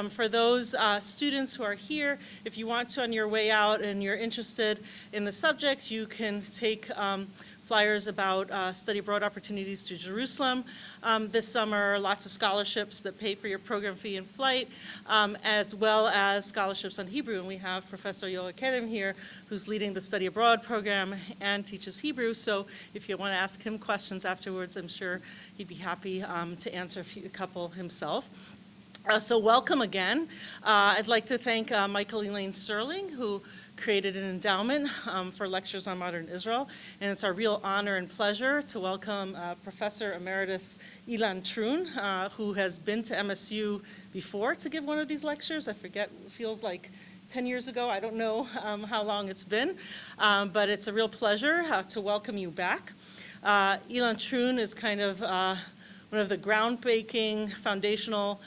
For those students who are here, if you want to on your way out and you're interested in the subject, you can take flyers about study abroad opportunities to Jerusalem this summer, lots of scholarships that pay for your program fee and flight, as well as scholarships on Hebrew. And we have Professor Yoel Kedem here, who's leading the study abroad program and teaches Hebrew. So if you want to ask him questions afterwards, I'm sure he'd be happy to answer a couple himself. So welcome again. I'd like to thank Michael Elaine Sterling, who created an endowment for lectures on modern Israel. And it's our real honor and pleasure to welcome Professor Emeritus Ilan Troen, who has been to MSU before to give one of these lectures. I forget, it feels like 10 years ago. I don't know how long it's been, but it's a real pleasure to welcome you back. Ilan Troen is kind of one of the groundbreaking foundational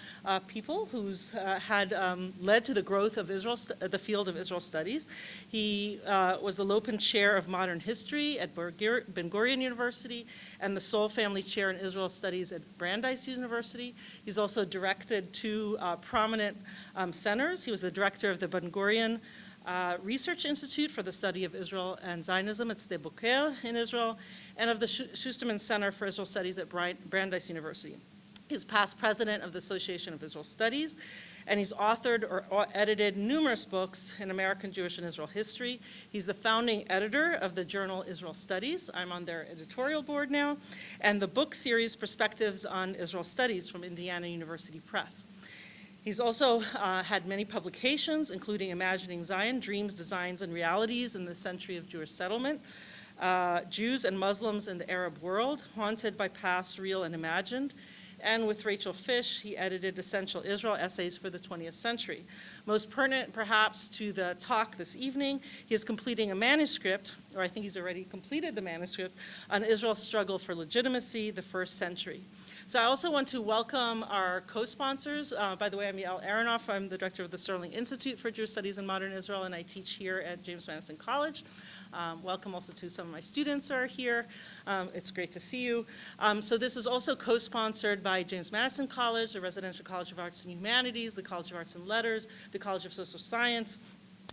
people who's had led to the growth of the field of Israel studies. He was the Lopen Chair of Modern History at Ben Gurion University and the Sol Family Chair in Israel Studies at Brandeis University. He's also directed two prominent centers. He was the director of the Ben Gurion Research Institute for the Study of Israel and Zionism at Sde Boker in Israel, and of the Schusterman Center for Israel Studies at Brandeis University. He's past president of the Association of Israel Studies, and he's authored or edited numerous books in American Jewish and Israel history. He's the founding editor of the journal Israel Studies. I'm on their editorial board now, and the book series Perspectives on Israel Studies from Indiana University Press. He's also had many publications, including Imagining Zion, Dreams, Designs, and Realities in the Century of Jewish Settlement, Jews and Muslims in the Arab World, Haunted by Past, Real, and Imagined. And with Rachel Fish, he edited Essential Israel Essays for the 20th Century. Most pertinent, perhaps, to the talk this evening, he is completing a manuscript, or I think he's already completed the manuscript, on Israel's struggle for legitimacy, the first century. So I also want to welcome our co-sponsors. By the way, I'm Yael Aronoff. I'm the director of the Sterling Institute for Jewish Studies in Modern Israel, and I teach here at James Madison College. Welcome also to some of my students who are here. It's great to see you. So this is also co-sponsored by James Madison College, the Residential College of Arts and Humanities, the College of Arts and Letters, the College of Social Science,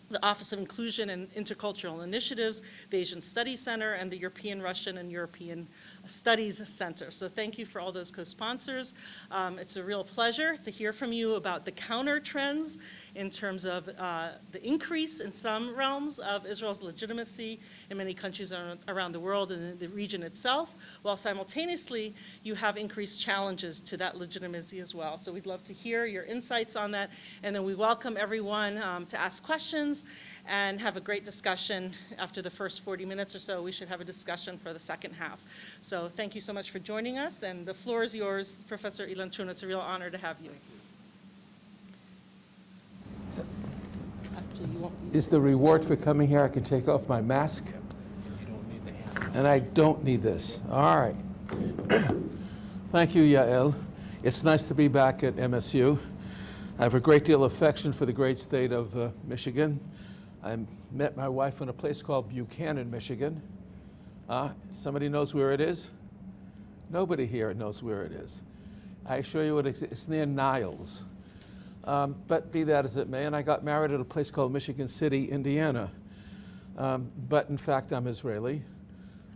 the Office of Inclusion and Intercultural Initiatives, the Asian Studies Center, and the European, Russian, and European Studies Center. So thank you for all those co-sponsors. It's a real pleasure to hear from you about the counter trends in terms of the increase in some realms of Israel's legitimacy in many countries around the world and in the region itself, while simultaneously you have increased challenges to that legitimacy as well. So we'd love to hear your insights on that, and then we welcome everyone to ask questions and have a great discussion. After the first 40 minutes or so, we should have a discussion for the second half. So thank you so much for joining us, and the floor is yours, Professor Ilan Troen. It's a real honor to have you. Is the reward for coming here I can take off my mask? And I don't need this. All right. Thank you, Yael. It's nice to be back at MSU. I have a great deal of affection for the great state of Michigan. I met my wife in a place called Buchanan, Michigan. Somebody knows where it is? Nobody here knows where it is. I assure you it's near Niles. But be that as it may, and I got married at a place called Michigan City, Indiana. But in fact, I'm Israeli,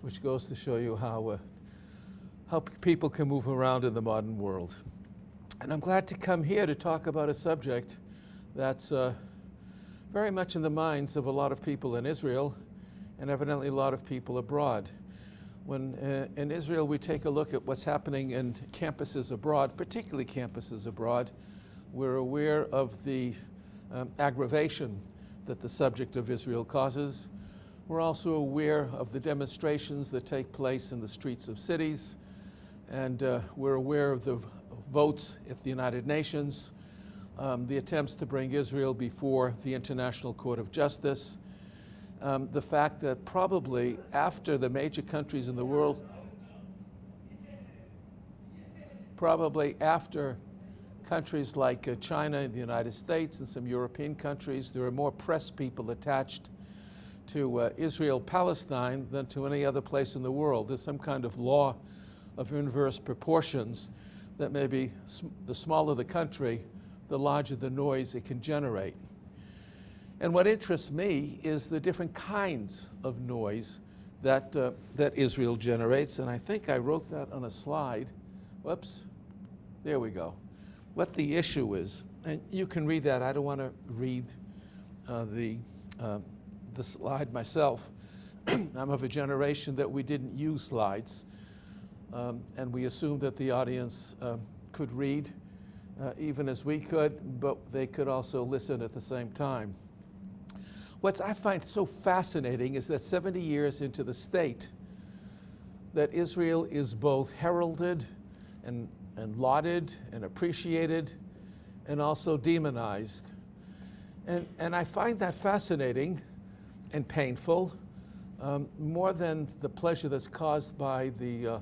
which goes to show you how people can move around in the modern world. And I'm glad to come here to talk about a subject that's very much in the minds of a lot of people in Israel and evidently a lot of people abroad. When in Israel we take a look at what's happening in campuses abroad, particularly campuses abroad, we're aware of the aggravation that the subject of Israel causes. We're also aware of the demonstrations that take place in the streets of cities, and we're aware of the votes at the United Nations, the attempts to bring Israel before the International Court of Justice, the fact that probably after the major countries in the world, probably after countries like China and the United States and some European countries, there are more press people attached to Israel-Palestine than to any other place in the world. There's some kind of law of inverse proportions that maybe the smaller the country, the larger the noise it can generate. And what interests me is the different kinds of noise that Israel generates, and I think I wrote that on a slide. Whoops, there we go. What the issue is, and you can read that. I don't want to read the slide myself. I'm of a generation that we didn't use slides, and we assumed that the audience could read even as we could, but they could also listen at the same time. What I find so fascinating is that 70 years into the state, that Israel is both heralded and lauded and appreciated and also demonized. And I find that fascinating and painful, more than the pleasure that's caused by the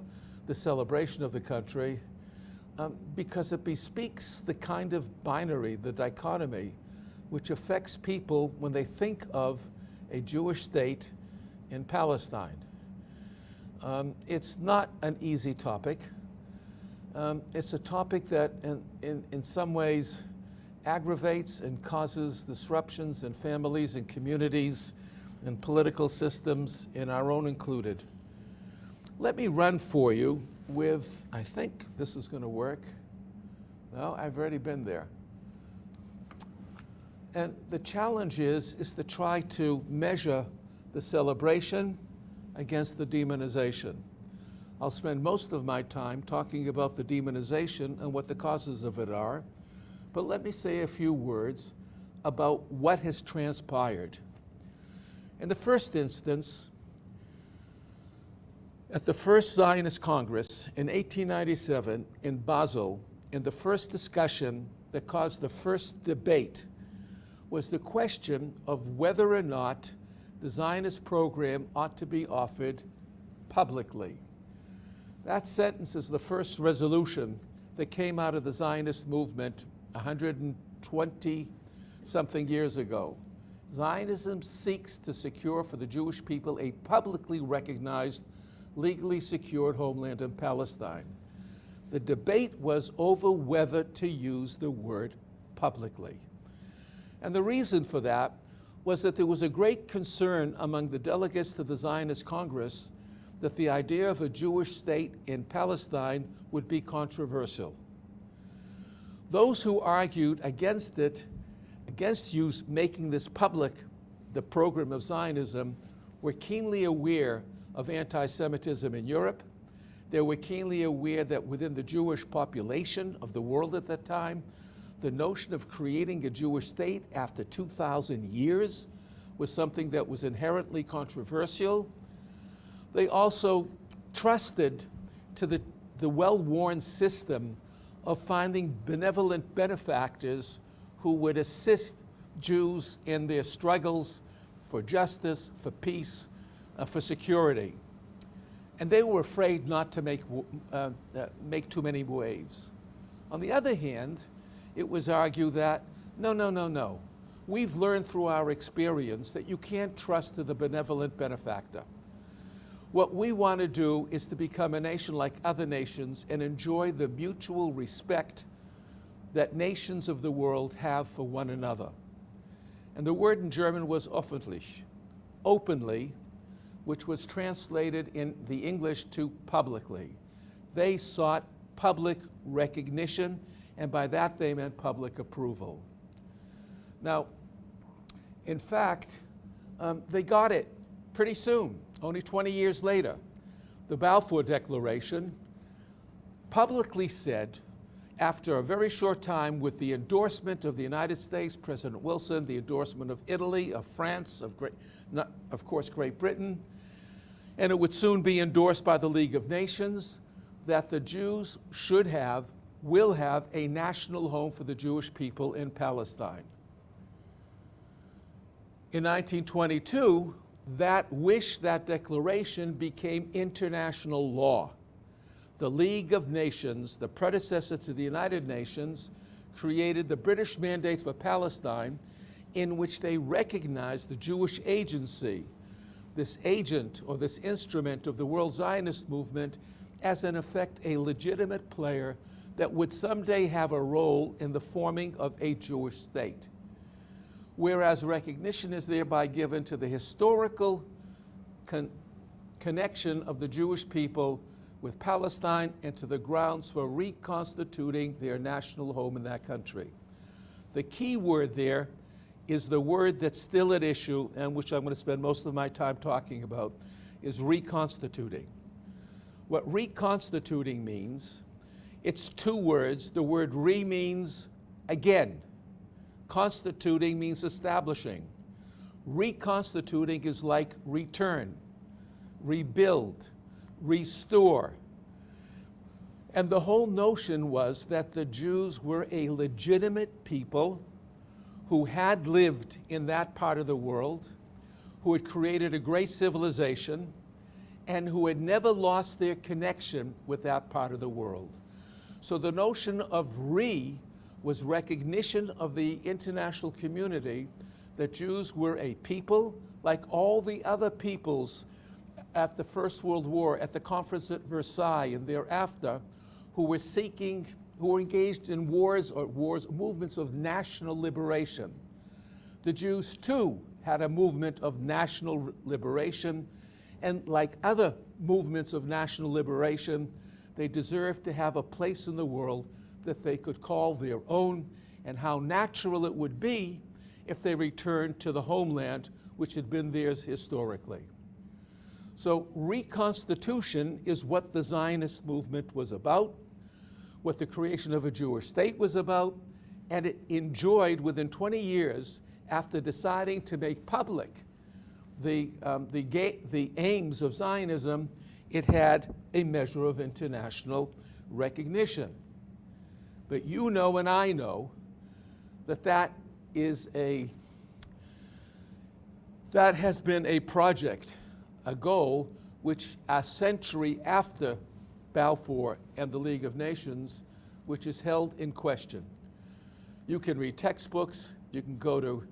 celebration of the country, because it bespeaks the kind of binary, the dichotomy, which affects people when they think of a Jewish state in Palestine. It's not an easy topic. It's a topic that in some ways aggravates and causes disruptions in families and communities and political systems, in our own included. Let me run for you with, I think this is going to work. No, I've already been there. And the challenge is to try to measure the celebration against the demonization. I'll spend most of my time talking about the demonization and what the causes of it are, but let me say a few words about what has transpired. In the first instance, at the first Zionist Congress in 1897 in Basel, in the first discussion that caused the first debate, was the question of whether or not the Zionist program ought to be offered publicly. That sentence is the first resolution that came out of the Zionist movement 120-something years ago. Zionism seeks to secure for the Jewish people a publicly recognized, legally secured homeland in Palestine. The debate was over whether to use the word publicly. And the reason for that was that there was a great concern among the delegates to the Zionist Congress that the idea of a Jewish state in Palestine would be controversial. Those who argued against it, against making this public, the program of Zionism, were keenly aware of anti-Semitism in Europe. They were keenly aware that within the Jewish population of the world at that time, the notion of creating a Jewish state after 2,000 years was something that was inherently controversial. They also trusted to the well-worn system of finding benevolent benefactors who would assist Jews in their struggles for justice, for peace, for security. And they were afraid not to make too many waves. On the other hand, it was argued that, no. We've learned through our experience that you can't trust to the benevolent benefactor. What we want to do is to become a nation like other nations and enjoy the mutual respect that nations of the world have for one another. And the word in German was öffentlich, openly, which was translated in the English to publicly. They sought public recognition, and by that they meant public approval. Now, in fact, they got it pretty soon, only 20 years later. The Balfour Declaration publicly said, after a very short time, with the endorsement of the United States, President Wilson, the endorsement of Italy, of France, of course Great Britain, and it would soon be endorsed by the League of Nations, that the Jews will have a national home for the Jewish people in Palestine. In 1922, that wish, that declaration became international law. The League of Nations, the predecessor to the United Nations, created the British Mandate for Palestine, in which they recognized the Jewish agency, this agent or this instrument of the World Zionist movement, as in effect a legitimate player that would someday have a role in the forming of a Jewish state, whereas recognition is thereby given to the historical connection of the Jewish people with Palestine and to the grounds for reconstituting their national home in that country. The key word there is the word that's still at issue and which I'm going to spend most of my time talking about, is reconstituting. What reconstituting means, it's two words. The word re means again. Constituting means establishing. Reconstituting is like return, rebuild, restore. And the whole notion was that the Jews were a legitimate people who had lived in that part of the world, who had created a great civilization, and who had never lost their connection with that part of the world. So the notion of was recognition of the international community that Jews were a people like all the other peoples at the First World War, at the conference at Versailles and thereafter, who were engaged in movements of national liberation. The Jews too had a movement of national liberation, and like other movements of national liberation, they deserved to have a place in the world that they could call their own, and how natural it would be if they returned to the homeland which had been theirs historically. So reconstitution is what the Zionist movement was about, what the creation of a Jewish state was about, and it enjoyed within 20 years, after deciding to make public the aims of Zionism, it had a measure of international recognition. But you know and I know that that has been a project, a goal, which a century after Balfour and the League of Nations, which is held in question. You can read textbooks, you can go to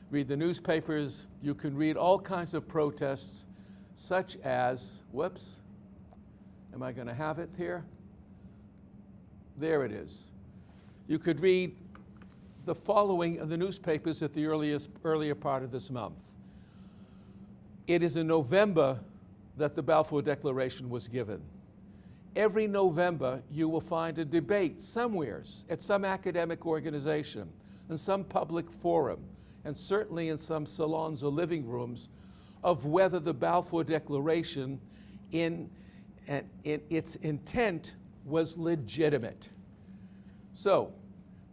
read the newspapers, you can read all kinds of protests, such as, whoops, am I going to have it here? There it is. You could read the following in the newspapers at the earlier part of this month. It is in November that the Balfour Declaration was given. Every November, you will find a debate somewhere at some academic organization, in some public forum, and certainly in some salons or living rooms, of whether the Balfour Declaration in its intent was legitimate. So,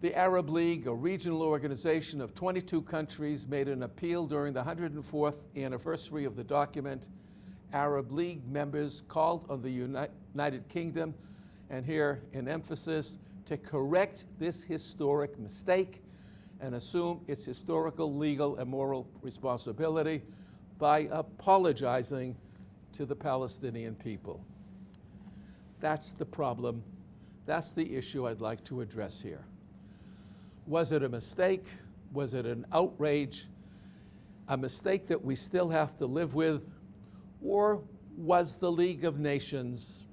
the Arab League, a regional organization of 22 countries, made an appeal during the 104th anniversary of the document. Arab League members called on the United Kingdom, and here in emphasis, to correct this historic mistake and assume its historical, legal, and moral responsibility by apologizing to the Palestinian people. That's the problem. That's the issue I'd like to address here. Was it a mistake? Was it an outrage? A mistake that we still have to live with? Or was the League of Nations,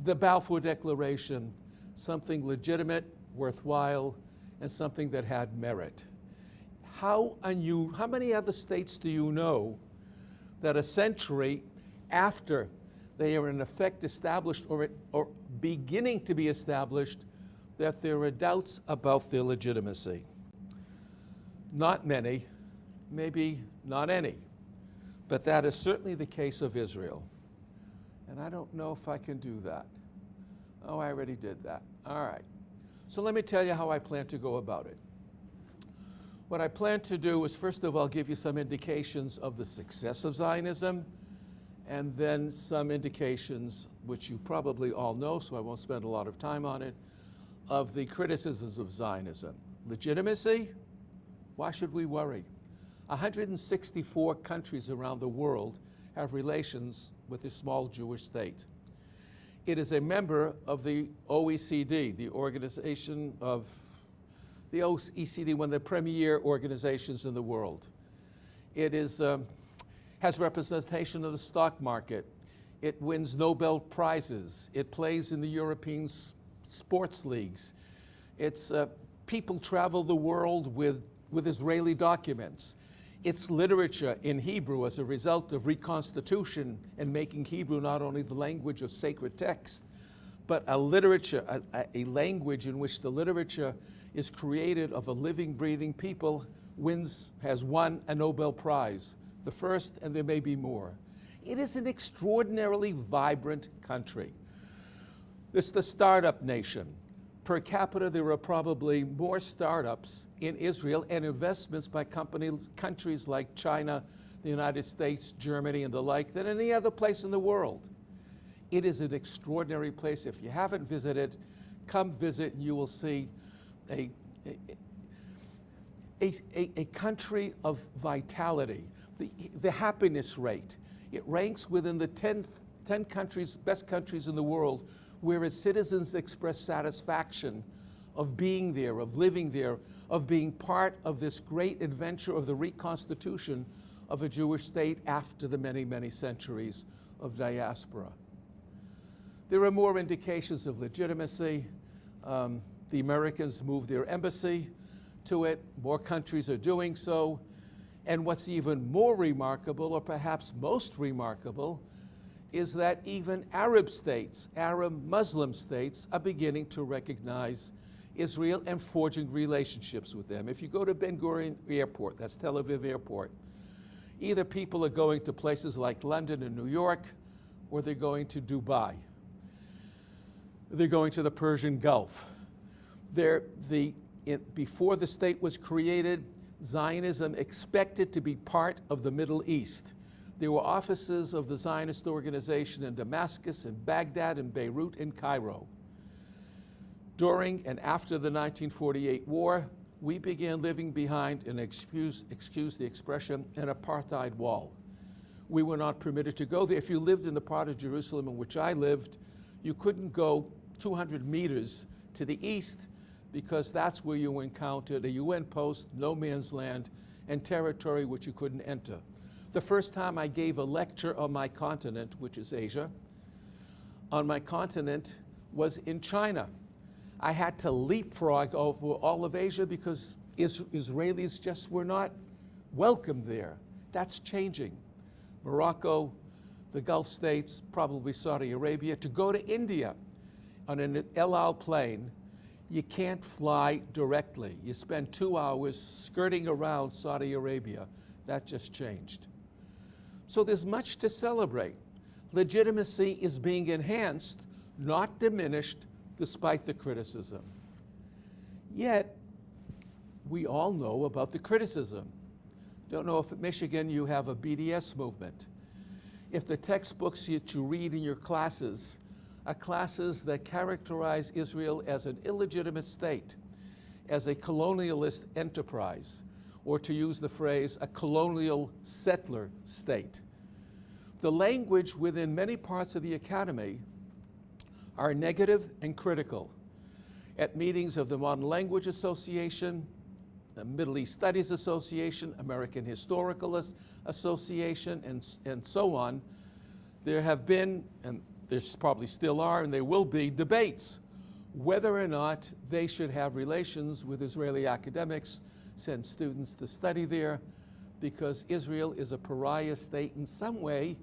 the Balfour Declaration, something legitimate, worthwhile, and something that had merit? How many other states do you know that a century after they are in effect established or beginning to be established, that there are doubts about their legitimacy? Not many, maybe not any, but that is certainly the case of Israel. And I don't know if I can do that. Oh, I already did that. All right. So let me tell you how I plan to go about it. What I plan to do is, first of all, give you some indications of the success of Zionism, and then some indications, which you probably all know, so I won't spend a lot of time on it, of the criticisms of Zionism. Legitimacy? Why should we worry? 164 countries around the world have relations with the small Jewish state. It is a member of the OECD, the organization of the OECD, one of the premier organizations in the world. It is, has representation of the stock market. It wins Nobel Prizes. It plays in the European sports leagues. It's people travel the world with Israeli documents. Its literature in Hebrew as a result of reconstitution and making Hebrew not only the language of sacred text, but a literature, a language in which the literature is created of a living, breathing people, has won a Nobel Prize, the first, and there may be more. It is an extraordinarily vibrant country. It's the startup nation. Per capita, there are probably more startups in Israel and investments by countries like China, the United States, Germany, and the like than any other place in the world. It is an extraordinary place. If you haven't visited, come visit and you will see a country of vitality. The happiness rate, it ranks within the 10 countries, best countries in the world, where its citizens express satisfaction of being there, of living there, of being part of this great adventure of the reconstitution of a Jewish state after the many, many centuries of diaspora. There are more indications of legitimacy. The Americans moved their embassy to it. More countries are doing so. And what's even more remarkable, or perhaps most remarkable, is that even Arab states, Arab Muslim states, are beginning to recognize Israel and forging relationships with them. If you go to Ben Gurion Airport, that's Tel Aviv Airport, either people are going to places like London and New York, or they're going to Dubai. They're going to the Persian Gulf. Before the state was created, Zionism expected to be part of the Middle East. There were offices of the Zionist organization in Damascus, in Baghdad, in Beirut, in Cairo. During and after the 1948 war, we began living behind an, excuse the expression, an apartheid wall. We were not permitted to go there. If you lived in the part of Jerusalem in which I lived, you couldn't go 200 meters to the east because that's where you encountered a UN post, no man's land, and territory which you couldn't enter. The first time I gave a lecture on my continent, which is Asia, on my continent was in China. I had to leapfrog over all of Asia because Israelis just were not welcome there. That's changing. Morocco, the Gulf states, probably Saudi Arabia. To go to India on an El Al plane, you can't fly directly. You spend 2 hours skirting around Saudi Arabia. That just changed. So there's much to celebrate. Legitimacy is being enhanced, not diminished, despite the criticism. Yet, we all know about the criticism. Don't know if at Michigan you have a BDS movement. If the textbooks that you read in your classes are classes that characterize Israel as an illegitimate state, as a colonialist enterprise, or to use the phrase, a colonial settler state. The language within many parts of the academy are negative and critical. At meetings of the Modern Language Association, the Middle East Studies Association, American Historical Association, and so on, there have been, and there probably still are, and there will be, debates whether or not they should have relations with Israeli academics, send students to study there, because Israel is a pariah state in some way.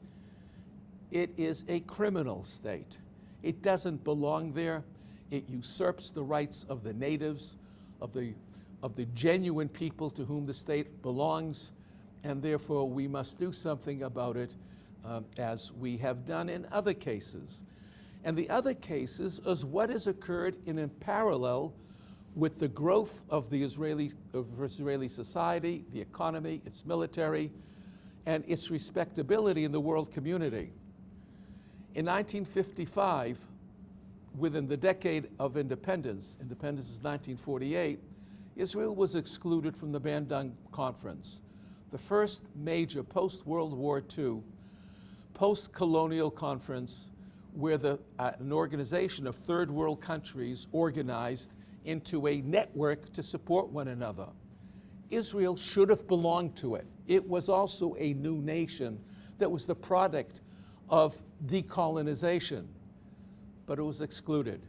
It is a criminal state. It doesn't belong there. It usurps the rights of the natives, of the genuine people to whom the state belongs, and therefore we must do something about it, as we have done in other cases. And the other cases is what has occurred in parallel with the growth of the Israeli society, the economy, its military, and its respectability in the world community. In 1955, within the decade of independence, independence is 1948, Israel was excluded from the Bandung Conference, the first major post-World War II, post-colonial conference where an organization of third world countries organized into a network to support one another. Israel should have belonged to it. It was also a new nation that was the product of decolonization, but it was excluded.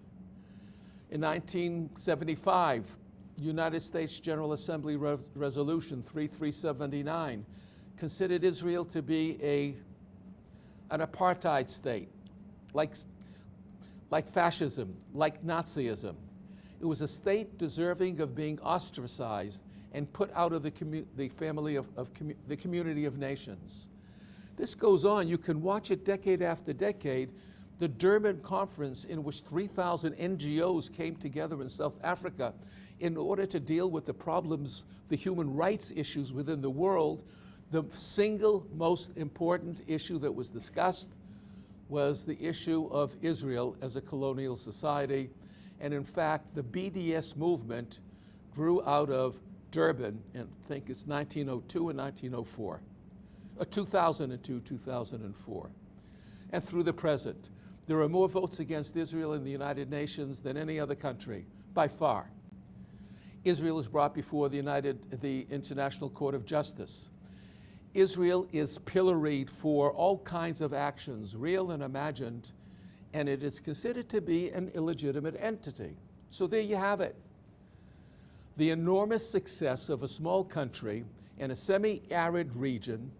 In 1975, United States General Assembly Resolution 3379 considered Israel to be an apartheid state, like fascism, like Nazism. It was a state deserving of being ostracized and put out of the community of nations. This goes on. You can watch it decade after decade. The Durban Conference, in which 3,000 NGOs came together in South Africa in order to deal with the problems, the human rights issues within the world, the single most important issue that was discussed was the issue of Israel as a colonial society. And in fact, the BDS movement grew out of Durban, and I think it's 1902 and 1904, 2002, 2004, and through the present. There are more votes against Israel in the United Nations than any other country, by far. Israel is brought before the International Court of Justice. Israel is pilloried for all kinds of actions, real and imagined, and it is considered to be an illegitimate entity. So there you have it. The enormous success of a small country in a semi-arid region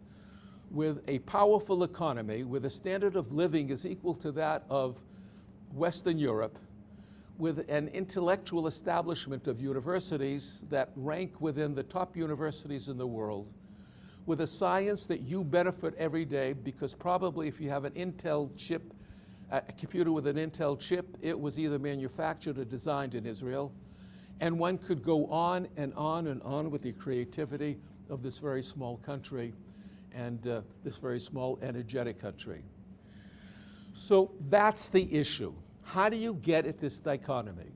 with a powerful economy, with a standard of living is equal to that of Western Europe, with an intellectual establishment of universities that rank within the top universities in the world, with a science that you benefit every day, because probably if you have an Intel chip, a computer with an Intel chip, it was either manufactured or designed in Israel. And one could go on and on and on with the creativity of this very small country and this very small energetic country. So that's the issue. How do you get at this dichotomy?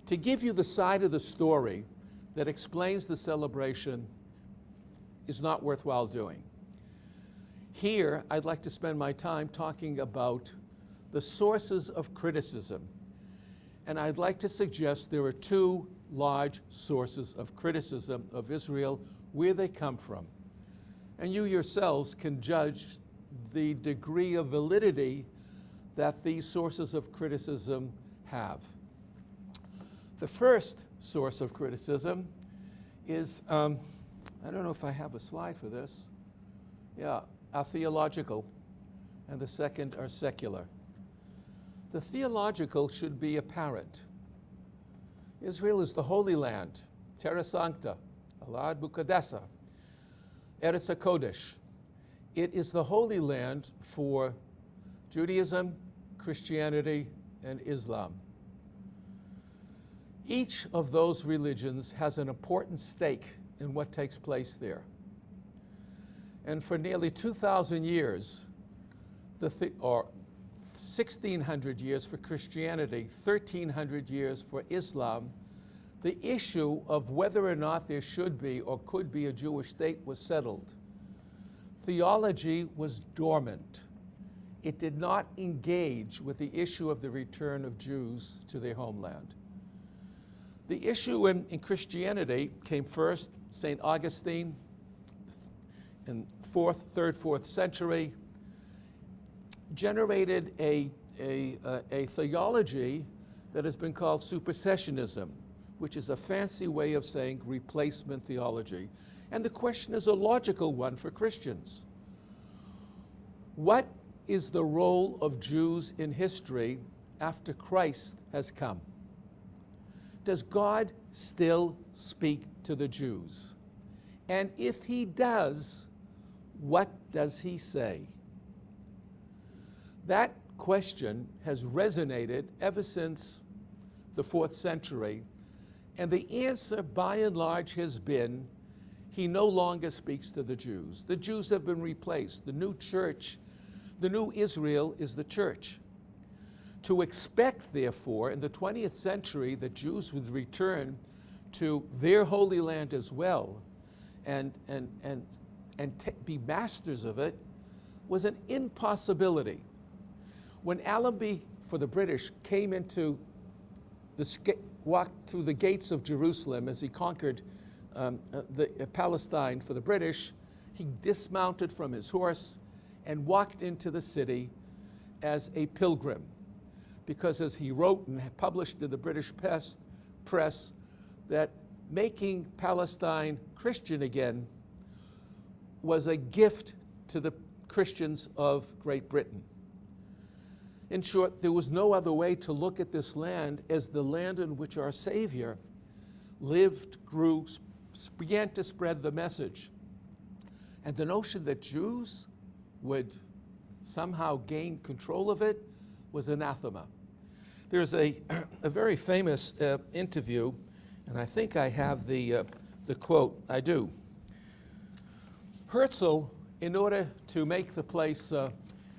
To give you the side of the story that explains the celebration is not worthwhile doing. Here, I'd like to spend my time talking about the sources of criticism. And I'd like to suggest there are two large sources of criticism of Israel, where they come from. And you yourselves can judge the degree of validity that these sources of criticism have. The first source of criticism is, I don't know if I have a slide for this. Yeah, are theological, and the second are secular. The theological should be apparent. Israel is the Holy Land, Terra Sancta, Alad Bukadessa, Eretz HaKodesh. It is the Holy Land for Judaism, Christianity, and Islam. Each of those religions has an important stake in what takes place there. And for nearly 2,000 years, or 1,600 years for Christianity, 1,300 years for Islam, the issue of whether or not there should be or could be a Jewish state was settled. Theology was dormant. It did not engage with the issue of the return of Jews to their homeland. The issue in Christianity came first. St. Augustine in 3rd, 4th century generated a theology that has been called supersessionism, which is a fancy way of saying replacement theology. And the question is a logical one for Christians. What is the role of Jews in history after Christ has come? Does God still speak to the Jews? And if he does, what does he say? That question has resonated ever since the 4th century, and the answer by and large has been, he no longer speaks to the Jews. The Jews have been replaced. The new church, the new Israel is the church. To expect, therefore, in the 20th century that Jews would return to their Holy Land as well and be masters of it was an impossibility. When Allenby, for the British, came into walked through the gates of Jerusalem as he conquered Palestine for the British, he dismounted from his horse and walked into the city as a pilgrim. Because as he wrote and published in the British press, that making Palestine Christian again was a gift to the Christians of Great Britain. In short, there was no other way to look at this land as the land in which our Savior lived, grew, began to spread the message. And the notion that Jews would somehow gain control of it was anathema. There's a very famous interview, and I think I have the quote. I do. Herzl, in order to make the place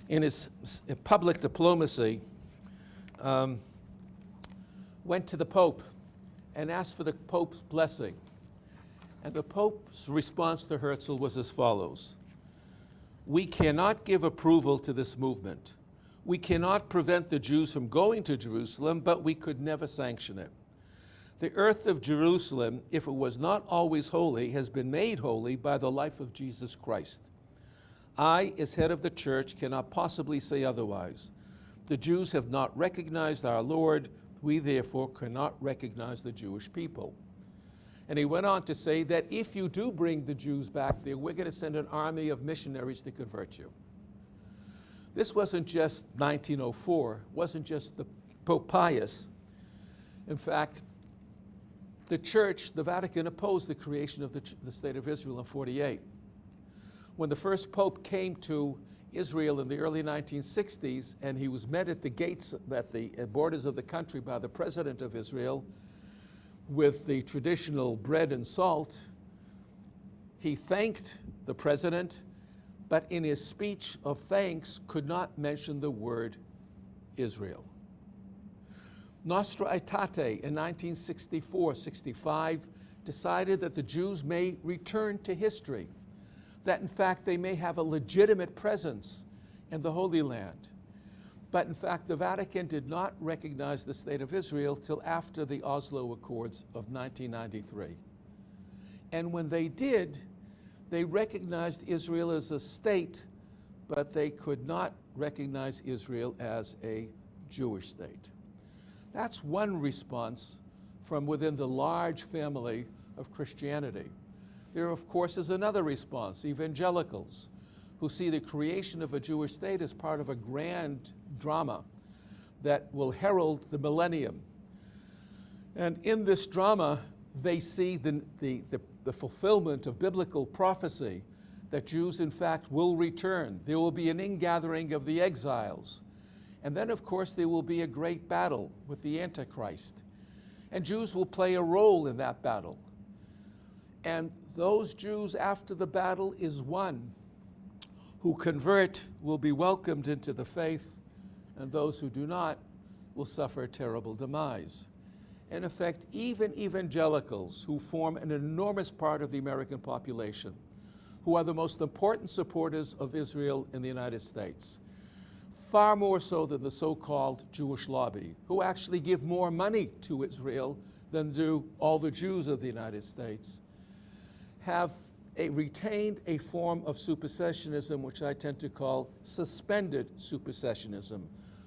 in his public diplomacy, went to the Pope and asked for the Pope's blessing. And the Pope's response to Herzl was as follows: "We cannot give approval to this movement. We cannot prevent the Jews from going to Jerusalem, but we could never sanction it. The earth of Jerusalem, if it was not always holy, has been made holy by the life of Jesus Christ. I, as head of the church, cannot possibly say otherwise. The Jews have not recognized our Lord. We therefore cannot recognize the Jewish people." And he went on to say that if you do bring the Jews back there, we're going to send an army of missionaries to convert you. This wasn't just 1904, wasn't just the Pope Pius. In fact, the church, the Vatican, opposed the creation of the State of Israel in 48. When the first Pope came to Israel in the early 1960s, and he was met at the gates, at the borders of the country by the President of Israel with the traditional bread and salt, he thanked the President, but in his speech of thanks could not mention the word Israel. Nostra Aetate in 1964-65 decided that the Jews may return to history, that in fact they may have a legitimate presence in the Holy Land. But in fact, the Vatican did not recognize the State of Israel till after the Oslo Accords of 1993. And when they did, they recognized Israel as a state, but they could not recognize Israel as a Jewish state. That's one response from within the large family of Christianity. There, of course, is another response, evangelicals, who see the creation of a Jewish state as part of a grand drama that will herald the millennium. And in this drama, they see the fulfillment of biblical prophecy that Jews, in fact, will return. There will be an ingathering of the exiles. And then, of course, there will be a great battle with the Antichrist. And Jews will play a role in that battle. And those Jews, after the battle is won, who convert will be welcomed into the faith, and those who do not will suffer a terrible demise. In effect, even evangelicals, who form an enormous part of the American population, who are the most important supporters of Israel in the United States, far more so than the so-called Jewish lobby, who actually give more money to Israel than do all the Jews of the United States, have retained a form of supersessionism, which I tend to call suspended supersessionism.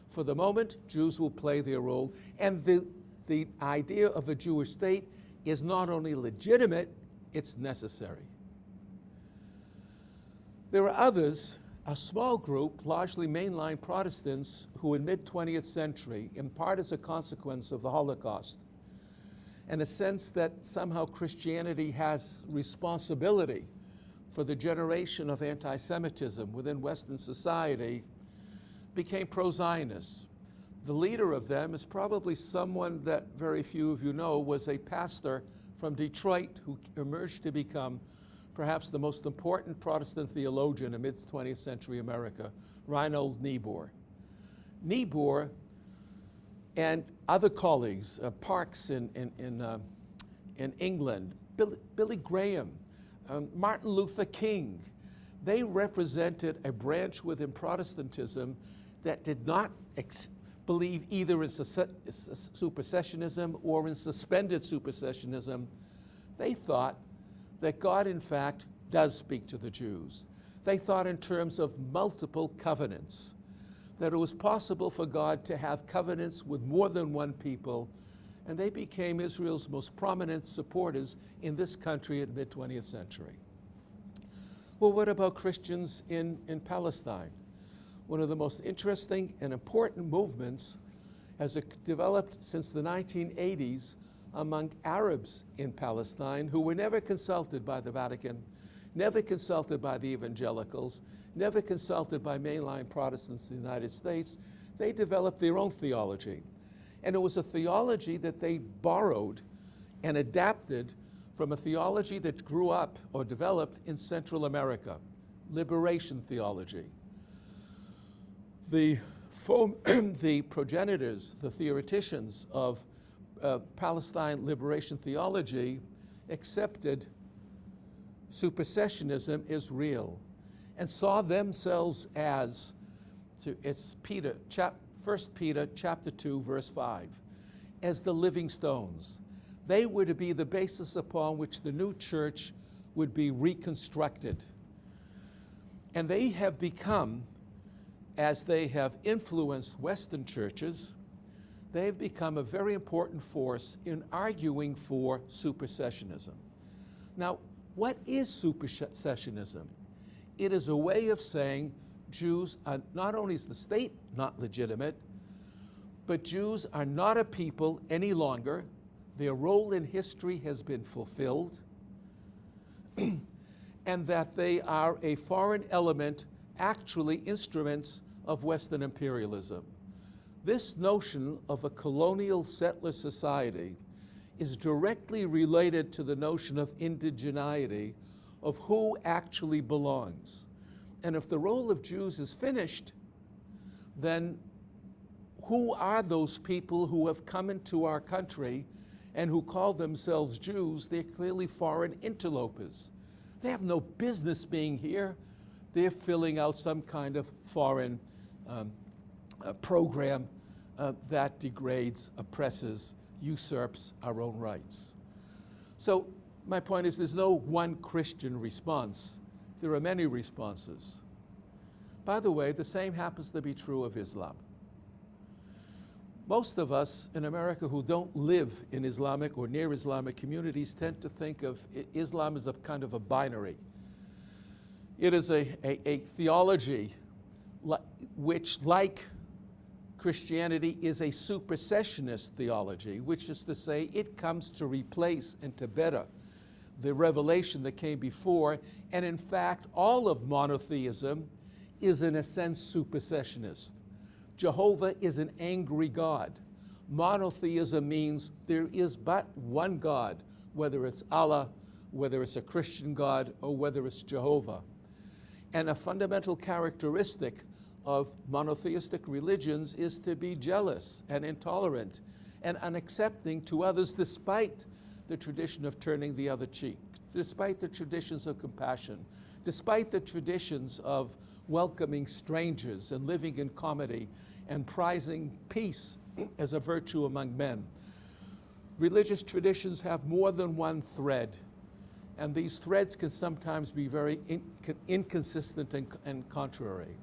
For the moment, Jews will play their role, and the idea of a Jewish state is not only legitimate, it's necessary. There are others, a small group, largely mainline Protestants, who in mid-20th century, in part as a consequence of the Holocaust, and a sense that somehow Christianity has responsibility for the generation of anti-Semitism within Western society, became pro-Zionists. The leader of them is probably someone that very few of you know, was a pastor from Detroit who emerged to become perhaps the most important Protestant theologian in mid-20th century America, Reinhold Niebuhr. Niebuhr and other colleagues, Parks in England, Billy Graham, Martin Luther King, they represented a branch within Protestantism that did not believe either in supersessionism or in suspended supersessionism. They thought that God, in fact, does speak to the Jews, They thought in terms of multiple covenants, that it was possible for God to have covenants with more than one people, and they became Israel's most prominent supporters in this country in the mid-20th century. Well, what about Christians in Palestine? One of the most interesting and important movements has developed since the 1980s among Arabs in Palestine who were never consulted by the Vatican, never consulted by the evangelicals, never consulted by mainline Protestants in the United States. They developed their own theology. And it was a theology that they borrowed and adapted from a theology that grew up or developed in Central America, liberation theology. The progenitors, the theoreticians of Palestine liberation theology accepted supersessionism is real and saw themselves as, it's 1 Peter chapter 2, verse 5, as the living stones. They were to be the basis upon which the new church would be reconstructed. And they have become, as they have influenced Western churches, they have become a very important force in arguing for supersessionism. Now, what is supersessionism? It is a way of saying Jews are, not only is the state not legitimate, but Jews are not a people any longer. Their role in history has been fulfilled, and that they are a foreign element, actually instruments of Western imperialism. This notion of a colonial settler society is directly related to the notion of indigeneity, of who actually belongs. And if the role of Jews is finished, then who are those people who have come into our country and who call themselves Jews? They're clearly foreign interlopers. They have no business being here. They're filling out some kind of foreign program that degrades, oppresses, usurps our own rights. So my point is there's no one Christian response. There are many responses. By the way, the same happens to be true of Islam. Most of us in America who don't live in Islamic or near Islamic communities tend to think of Islam as a kind of a binary. It is a theology which, like Christianity, is a supersessionist theology, which is to say it comes to replace and to better the revelation that came before. And in fact, all of monotheism is in a sense supersessionist. Jehovah is an angry God. Monotheism means there is but one God, whether it's Allah, whether it's a Christian God, or whether it's Jehovah. And a fundamental characteristic of monotheistic religions is to be jealous and intolerant and unaccepting to others despite the tradition of turning the other cheek, despite the traditions of compassion, despite the traditions of welcoming strangers and living in comity and prizing peace as a virtue among men. Religious traditions have more than one thread, and these threads can sometimes be very inconsistent and contrary.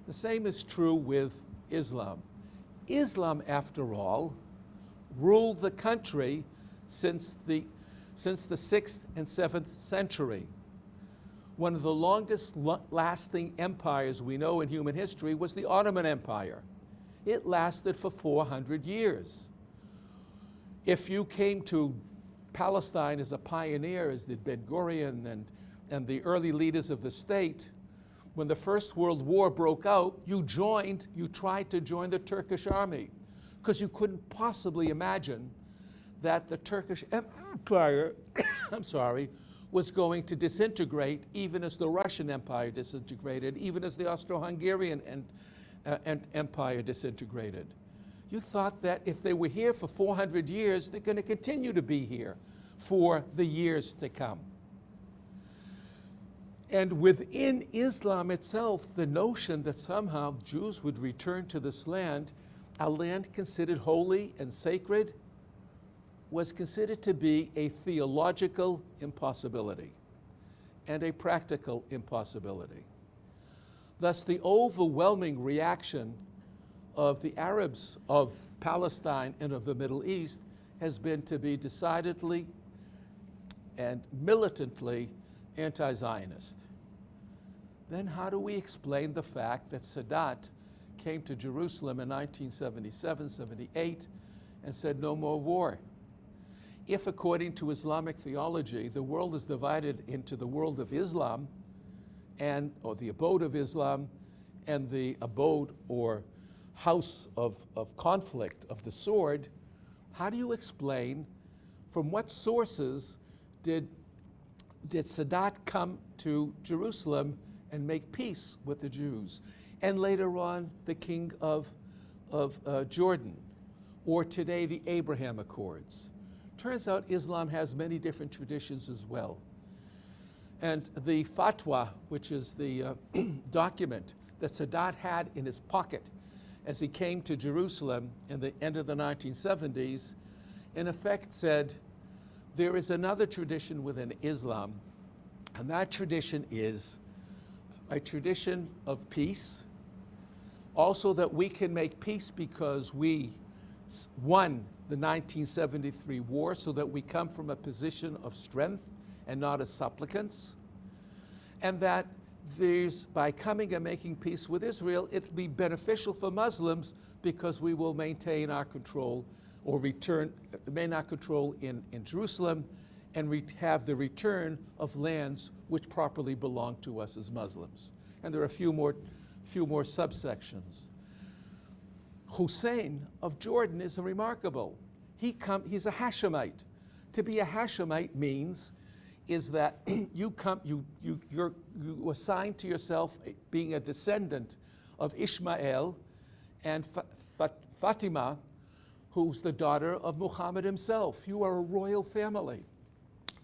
The same is true with Islam. Islam, after all, ruled the country since the 6th and 7th century. One of the longest lasting empires we know in human history was the Ottoman Empire. It lasted for 400 years. If you came to Palestine as a pioneer, as did Ben-Gurion and the early leaders of the state, when the First World War broke out, you tried to join the Turkish army because you couldn't possibly imagine that the Turkish Empire, was going to disintegrate even as the Russian Empire disintegrated, even as the Austro-Hungarian Empire disintegrated. You thought that if they were here for 400 years, they're going to continue to be here for the years to come. And within Islam itself, the notion that somehow Jews would return to this land, a land considered holy and sacred, was considered to be a theological impossibility. and a practical impossibility. Thus, the overwhelming reaction of the Arabs of Palestine and of the Middle East has been to be decidedly and militantly anti-Zionist. Then how do we explain the fact that Sadat came to Jerusalem in 1977, 78 and said no more war? If, according to Islamic theology, the world is divided into the world of Islam or the abode of Islam and the abode or house of conflict of the sword, how do you explain from what sources did Sadat come to Jerusalem and make peace with the Jews? And later on, the king of Jordan, or today the Abraham Accords. Turns out Islam has many different traditions as well. And the fatwa, which is the document that Sadat had in his pocket as he came to Jerusalem in the end of the 1970s, in effect said, there is another tradition within Islam, and that tradition is a tradition of peace. Also that we can make peace because we won the 1973 war, so that we come from a position of strength and not as supplicants. And that by coming and making peace with Israel, it'll be beneficial for Muslims because we will maintain our control or remain our control in Jerusalem and have the return of lands which properly belong to us as Muslims. And there are a few more subsections. Hussein of Jordan is remarkable. He's a Hashemite. To be a Hashemite means is that you assign to yourself being a descendant of Ishmael and Fatima, who's the daughter of Muhammad himself. You are a royal family.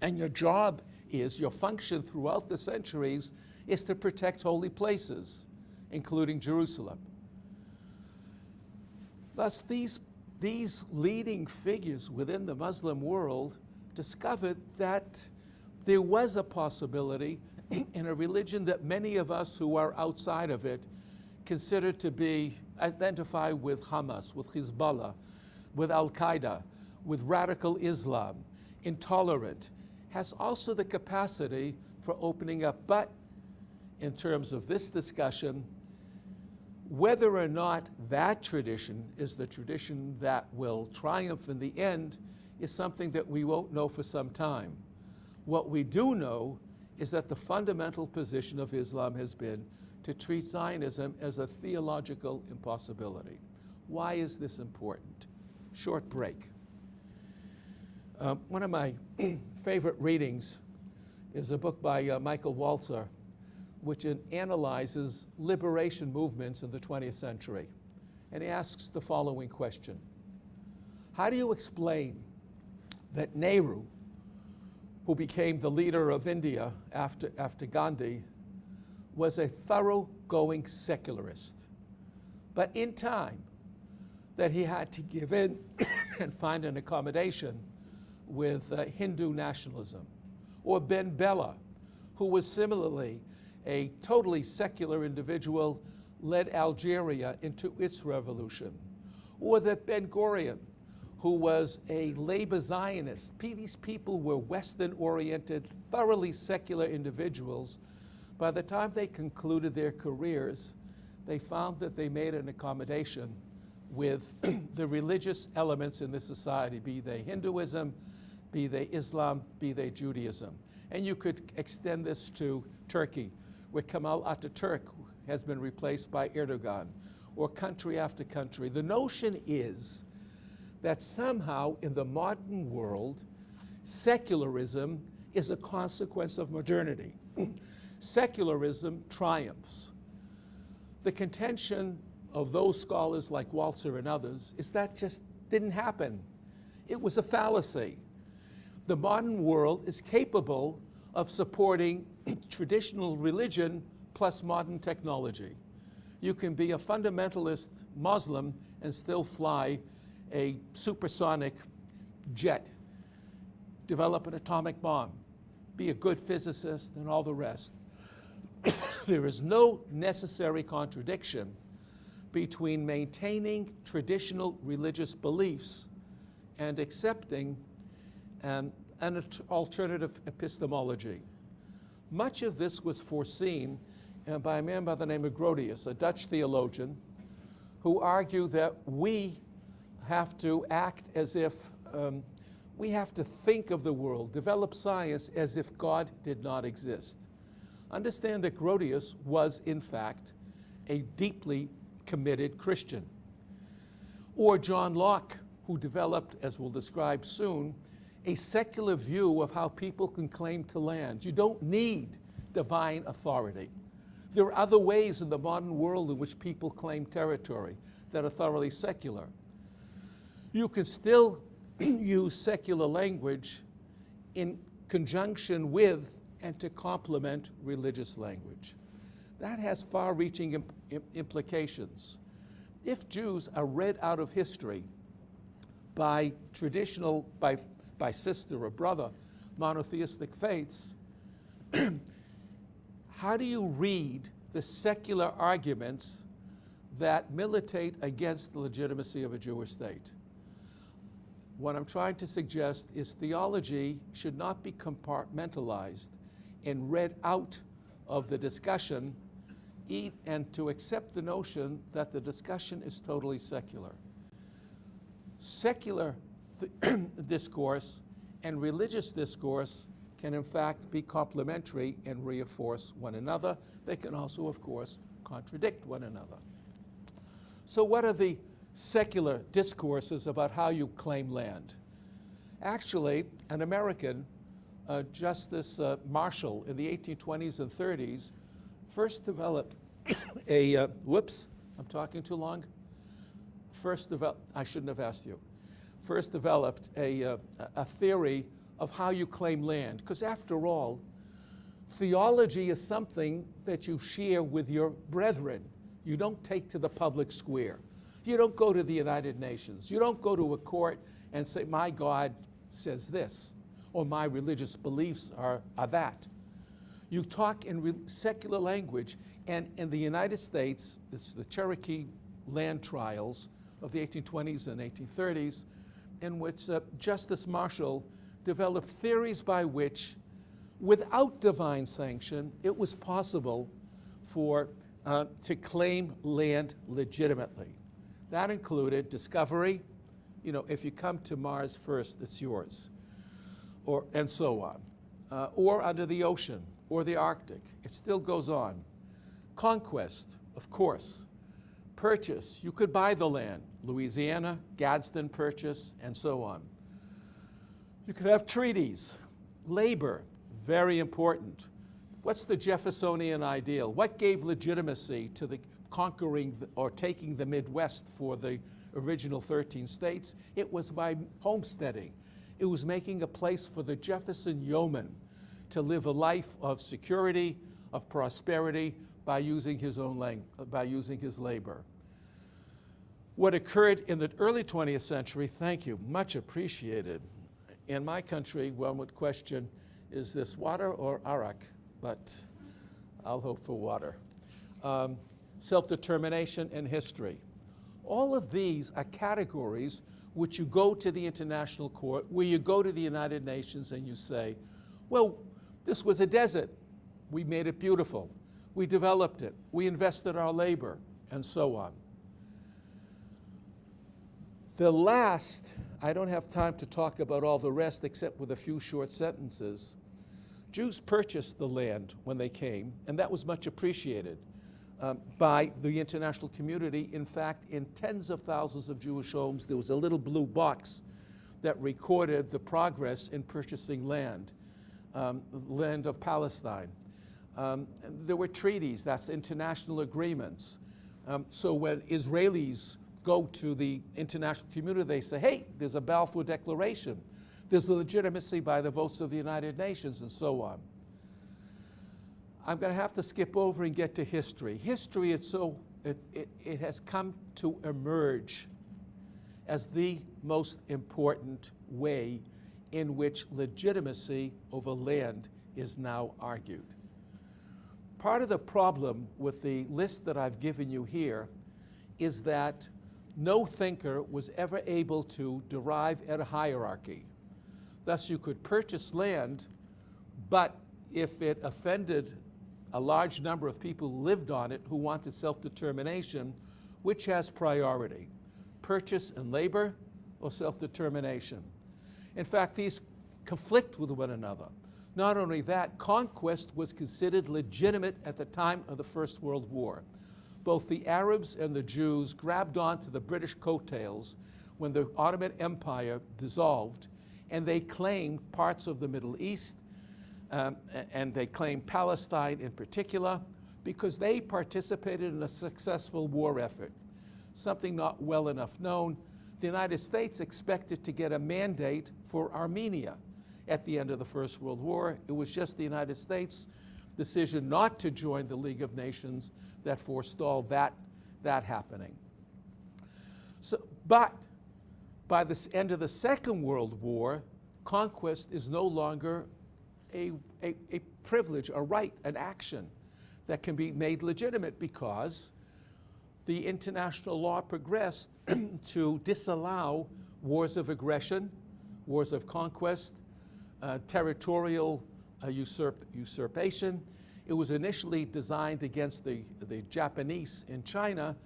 And your job is, your function throughout the centuries is to protect holy places, including Jerusalem. Thus, these leading figures within the Muslim world discovered that there was a possibility in a religion that many of us who are outside of it consider to be identified with Hamas, with Hezbollah, with Al-Qaeda, with radical Islam, intolerant, has also the capacity for opening up. But in terms of this discussion, whether or not that tradition is the tradition that will triumph in the end is something that we won't know for some time. What we do know is that the fundamental position of Islam has been to treat Zionism as a theological impossibility. Why is this important? Short break. One of my favorite readings is a book by Michael Walzer, which analyzes liberation movements in the 20th century. And he asks the following question: how do you explain that Nehru, who became the leader of India after Gandhi, was a thoroughgoing secularist, but in time that he had to give in and find an accommodation with Hindu nationalism? Or Ben Bella, who was similarly a totally secular individual, led Algeria into its revolution. Or that Ben Gurion, who was a labor Zionist. These people were Western-oriented, thoroughly secular individuals. By the time they concluded their careers, they found that they made an accommodation with the religious elements in the society, be they Hinduism, be they Islam, be they Judaism. And you could extend this to Turkey, where Kemal Ataturk has been replaced by Erdogan, or country after country. The notion is that somehow in the modern world, secularism is a consequence of modernity. Secularism triumphs. The contention of those scholars like Walzer and others is that just didn't happen. It was a fallacy. The modern world is capable of supporting traditional religion plus modern technology. You can be a fundamentalist Muslim and still fly a supersonic jet, develop an atomic bomb, be a good physicist, and all the rest. There is no necessary contradiction between maintaining traditional religious beliefs and accepting an alternative epistemology. Much of this was foreseen by a man by the name of Grotius, a Dutch theologian, who argued that we have to act as if we have to think of the world, develop science as if God did not exist. Understand that Grotius was, in fact, a deeply committed Christian. Or John Locke, who developed, as we'll describe soon, a secular view of how people can claim to land. You don't need divine authority. There are other ways in the modern world in which people claim territory that are thoroughly secular. You can still use secular language in conjunction with and to complement religious language. That has far-reaching implications. If Jews are read out of history by traditional, by sister or brother, monotheistic faiths, how do you read the secular arguments that militate against the legitimacy of a Jewish state? What I'm trying to suggest is theology should not be compartmentalized and read out of the discussion, and to accept the notion that the discussion is totally secular. Secular discourse and religious discourse can in fact be complementary and reinforce one another. They can also, of course, contradict one another. So what are the secular discourses about how you claim land? Actually, an American, Justice Marshall, in the 1820s and 30s, first developed a, whoops, I'm talking too long. I shouldn't have asked you. First developed a theory of how you claim land. Because after all, theology is something that you share with your brethren. You don't take to the public square. You don't go to the United Nations. You don't go to a court and say, my God says this, or my religious beliefs are that. You talk in secular language, and in the United States, it's the Cherokee land trials of the 1820s and 1830s, in which Justice Marshall developed theories by which, without divine sanction, it was possible to claim land legitimately. That included discovery. You know, if you come to Mars first, it's yours, and so on. Or under the ocean, or the Arctic. It still goes on. Conquest, of course. Purchase, you could buy the land. Louisiana, Gadsden Purchase, and so on. You could have treaties. Labor, very important. What's the Jeffersonian ideal? What gave legitimacy to the conquering or taking the Midwest for the original 13 states? It was by homesteading. It was making a place for the Jefferson yeoman to live a life of security, of prosperity, by using his labor. What occurred in the early 20th century, thank you, much appreciated. In my country, one would question, is this water or arak? But I'll hope for water. Self-determination and history. All of these are categories which you go to the international court, where you go to the United Nations and you say, well, this was a desert. We made it beautiful. We developed it. We invested our labor, and so on. The last, I don't have time to talk about all the rest except with a few short sentences. Jews purchased the land when they came, and that was much appreciated by the international community. In fact, in tens of thousands of Jewish homes, there was a little blue box that recorded the progress in purchasing land, land of Palestine. There were treaties, that's international agreements. So when Israelis go to the international community, they say, hey, there's a Balfour Declaration. There's a legitimacy by the votes of the United Nations, and so on. I'm going to have to skip over and get to history. History, it has come to emerge as the most important way in which legitimacy over land is now argued. Part of the problem with the list that I've given you here is that no thinker was ever able to derive at a hierarchy. Thus, you could purchase land, but if it offended a large number of people who lived on it who wanted self-determination, which has priority? Purchase and labor or self-determination? In fact, these conflict with one another. Not only that, conquest was considered legitimate at the time of the First World War. Both the Arabs and the Jews grabbed onto the British coattails when the Ottoman Empire dissolved, and they claimed parts of the Middle East, and they claimed Palestine in particular, because they participated in a successful war effort. Something not well enough known, the United States expected to get a mandate for Armenia at the end of the First World War. It was just the United States' decision not to join the League of Nations that forestalled that happening. But by the end of the Second World War, conquest is no longer a privilege, a right, an action that can be made legitimate, because the international law progressed to disallow wars of aggression, wars of conquest, territorial usurpation. It was initially designed against the Japanese in China,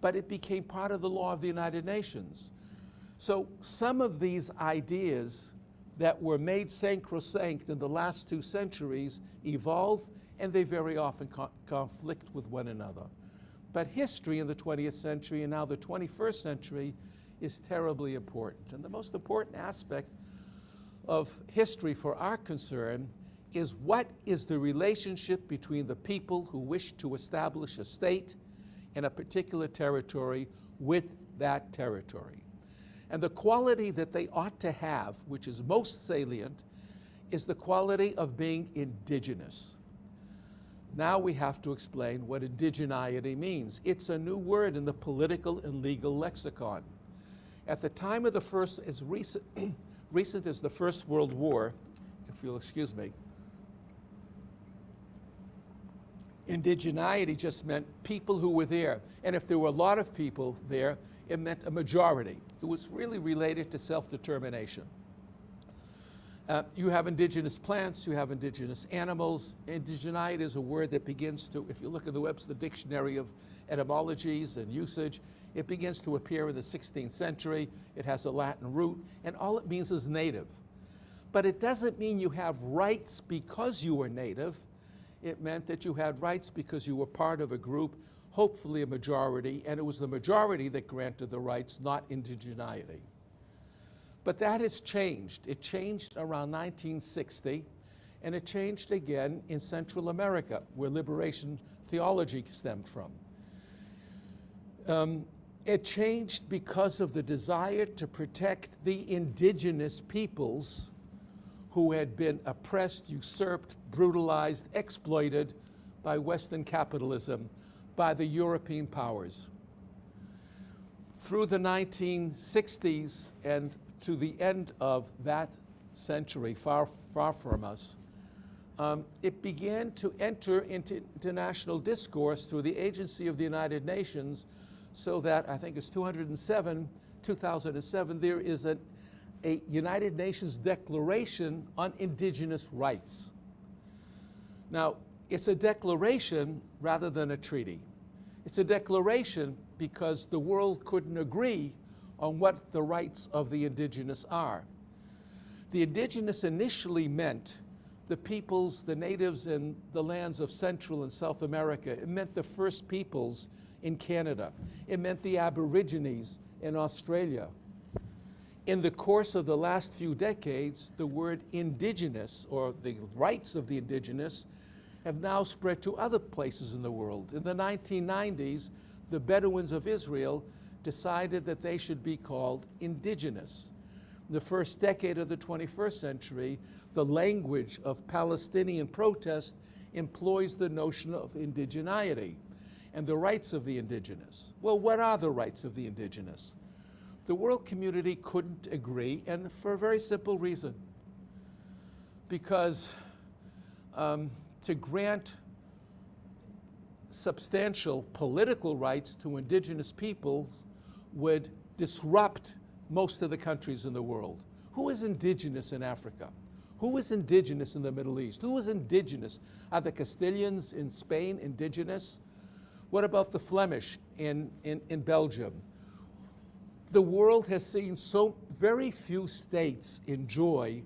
but it became part of the law of the United Nations. So some of these ideas that were made sacrosanct in the last 2 centuries evolve, and they very often conflict with one another. But history in the 20th century and now the 21st century is terribly important. And the most important aspect of history for our concern is what is the relationship between the people who wish to establish a state in a particular territory with that territory. And the quality that they ought to have, which is most salient, is the quality of being indigenous. Now we have to explain what indigeneity means. It's a new word in the political and legal lexicon. At the time of the first, as recent as the First World War, if you'll excuse me, indigeneity just meant people who were there. And if there were a lot of people there, it meant a majority. It was really related to self-determination. You have indigenous plants, you have indigenous animals. Indigeneity is a word that begins to, if you look at the Webster Dictionary of Etymologies and Usage, it begins to appear in the 16th century. It has a Latin root, and all it means is native. But it doesn't mean you have rights because you were native. It meant that you had rights because you were part of a group, hopefully a majority, and it was the majority that granted the rights, not indigeneity. But that has changed. It changed around 1960, and it changed again in Central America, where liberation theology stemmed from. It changed because of the desire to protect the indigenous peoples who had been oppressed, usurped, brutalized, exploited by Western capitalism, by the European powers. Through the 1960s and to the end of that century, far from us, it began to enter into international discourse through the agency of the United Nations, so that I think it's 2007, there is a United Nations Declaration on Indigenous Rights. Now, it's a declaration rather than a treaty. It's a declaration because the world couldn't agree on what the rights of the indigenous are. The indigenous initially meant the peoples, the natives in the lands of Central and South America. It meant the First Peoples in Canada. It meant the Aborigines in Australia. In the course of the last few decades, the word indigenous, or the rights of the indigenous, have now spread to other places in the world. In the 1990s, the Bedouins of Israel decided that they should be called indigenous. In the first decade of the 21st century, the language of Palestinian protest employs the notion of indigeneity and the rights of the indigenous. Well, what are the rights of the indigenous? The world community couldn't agree, and for a very simple reason. Because to grant substantial political rights to indigenous peoples would disrupt most of the countries in the world. Who is indigenous in Africa? Who is indigenous in the Middle East? Who is indigenous? Are the Castilians in Spain indigenous? What about the Flemish in Belgium? The world has seen so very few states enjoy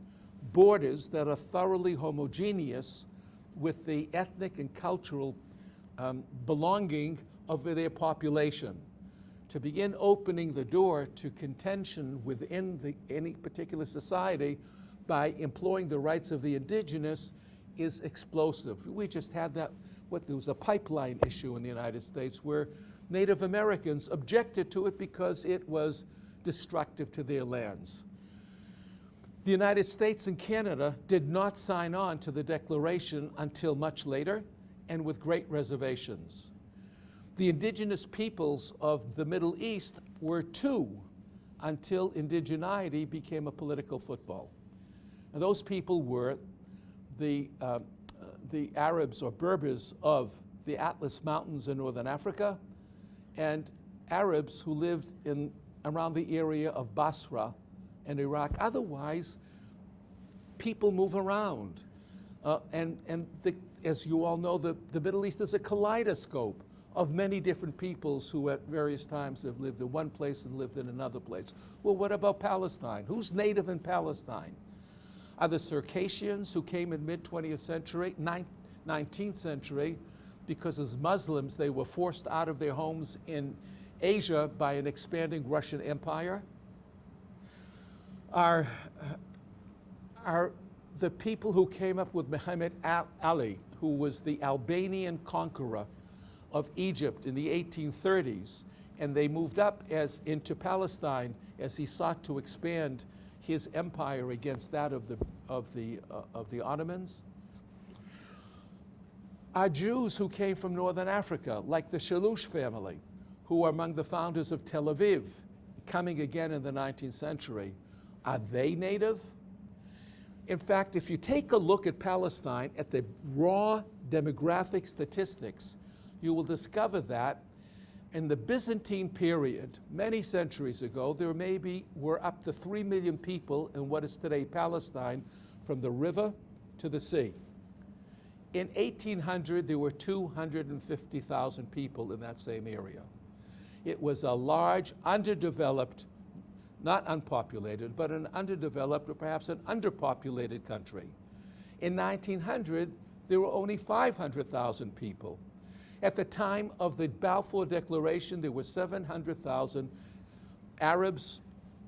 borders that are thoroughly homogeneous with the ethnic and cultural belonging of their population. To begin opening the door to contention within any particular society by employing the rights of the indigenous is explosive. We just had that, there was a pipeline issue in the United States where Native Americans objected to it because it was destructive to their lands. The United States and Canada did not sign on to the Declaration until much later and with great reservations. The indigenous peoples of the Middle East were two until indigeneity became a political football. And those people were the Arabs or Berbers of the Atlas Mountains in northern Africa and Arabs who lived around the area of Basra and Iraq. Otherwise, people move around. As you all know, the Middle East is a kaleidoscope of many different peoples who at various times have lived in one place and lived in another place. Well, what about Palestine? Who's native in Palestine? Are the Circassians who came in mid-20th century, 19th century, because as Muslims they were forced out of their homes in Asia by an expanding Russian Empire? Are the people who came up with Muhammad Ali, who was the Albanian conqueror of Egypt in the 1830s, and they moved up into Palestine as he sought to expand his empire against that of the Ottomans? Are Jews who came from northern Africa, like the Shalush family, who are among the founders of Tel Aviv, coming again in the 19th century, are they native? In fact, if you take a look at Palestine, at the raw demographic statistics, you will discover that in the Byzantine period, many centuries ago, there were up to 3 million people in what is today Palestine, from the river to the sea. In 1800, there were 250,000 people in that same area. It was a large, underdeveloped, not unpopulated, but an underdeveloped or perhaps an underpopulated country. In 1900, there were only 500,000 people. At the time of the Balfour Declaration, there were 700,000 Arabs,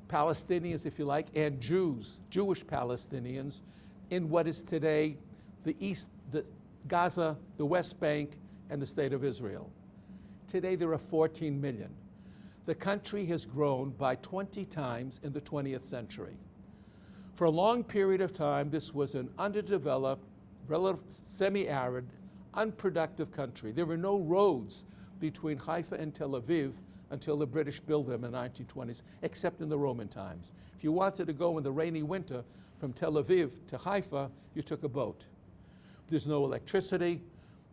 Palestinians, if you like, and Jews, Jewish Palestinians, in what is today the East, Gaza, the West Bank, and the State of Israel. Today, there are 14 million. The country has grown by 20 times in the 20th century. For a long period of time, this was an underdeveloped, relative, semi-arid, unproductive country. There were no roads between Haifa and Tel Aviv until the British built them in the 1920s, except in the Roman times. If you wanted to go in the rainy winter from Tel Aviv to Haifa, you took a boat. There's no electricity,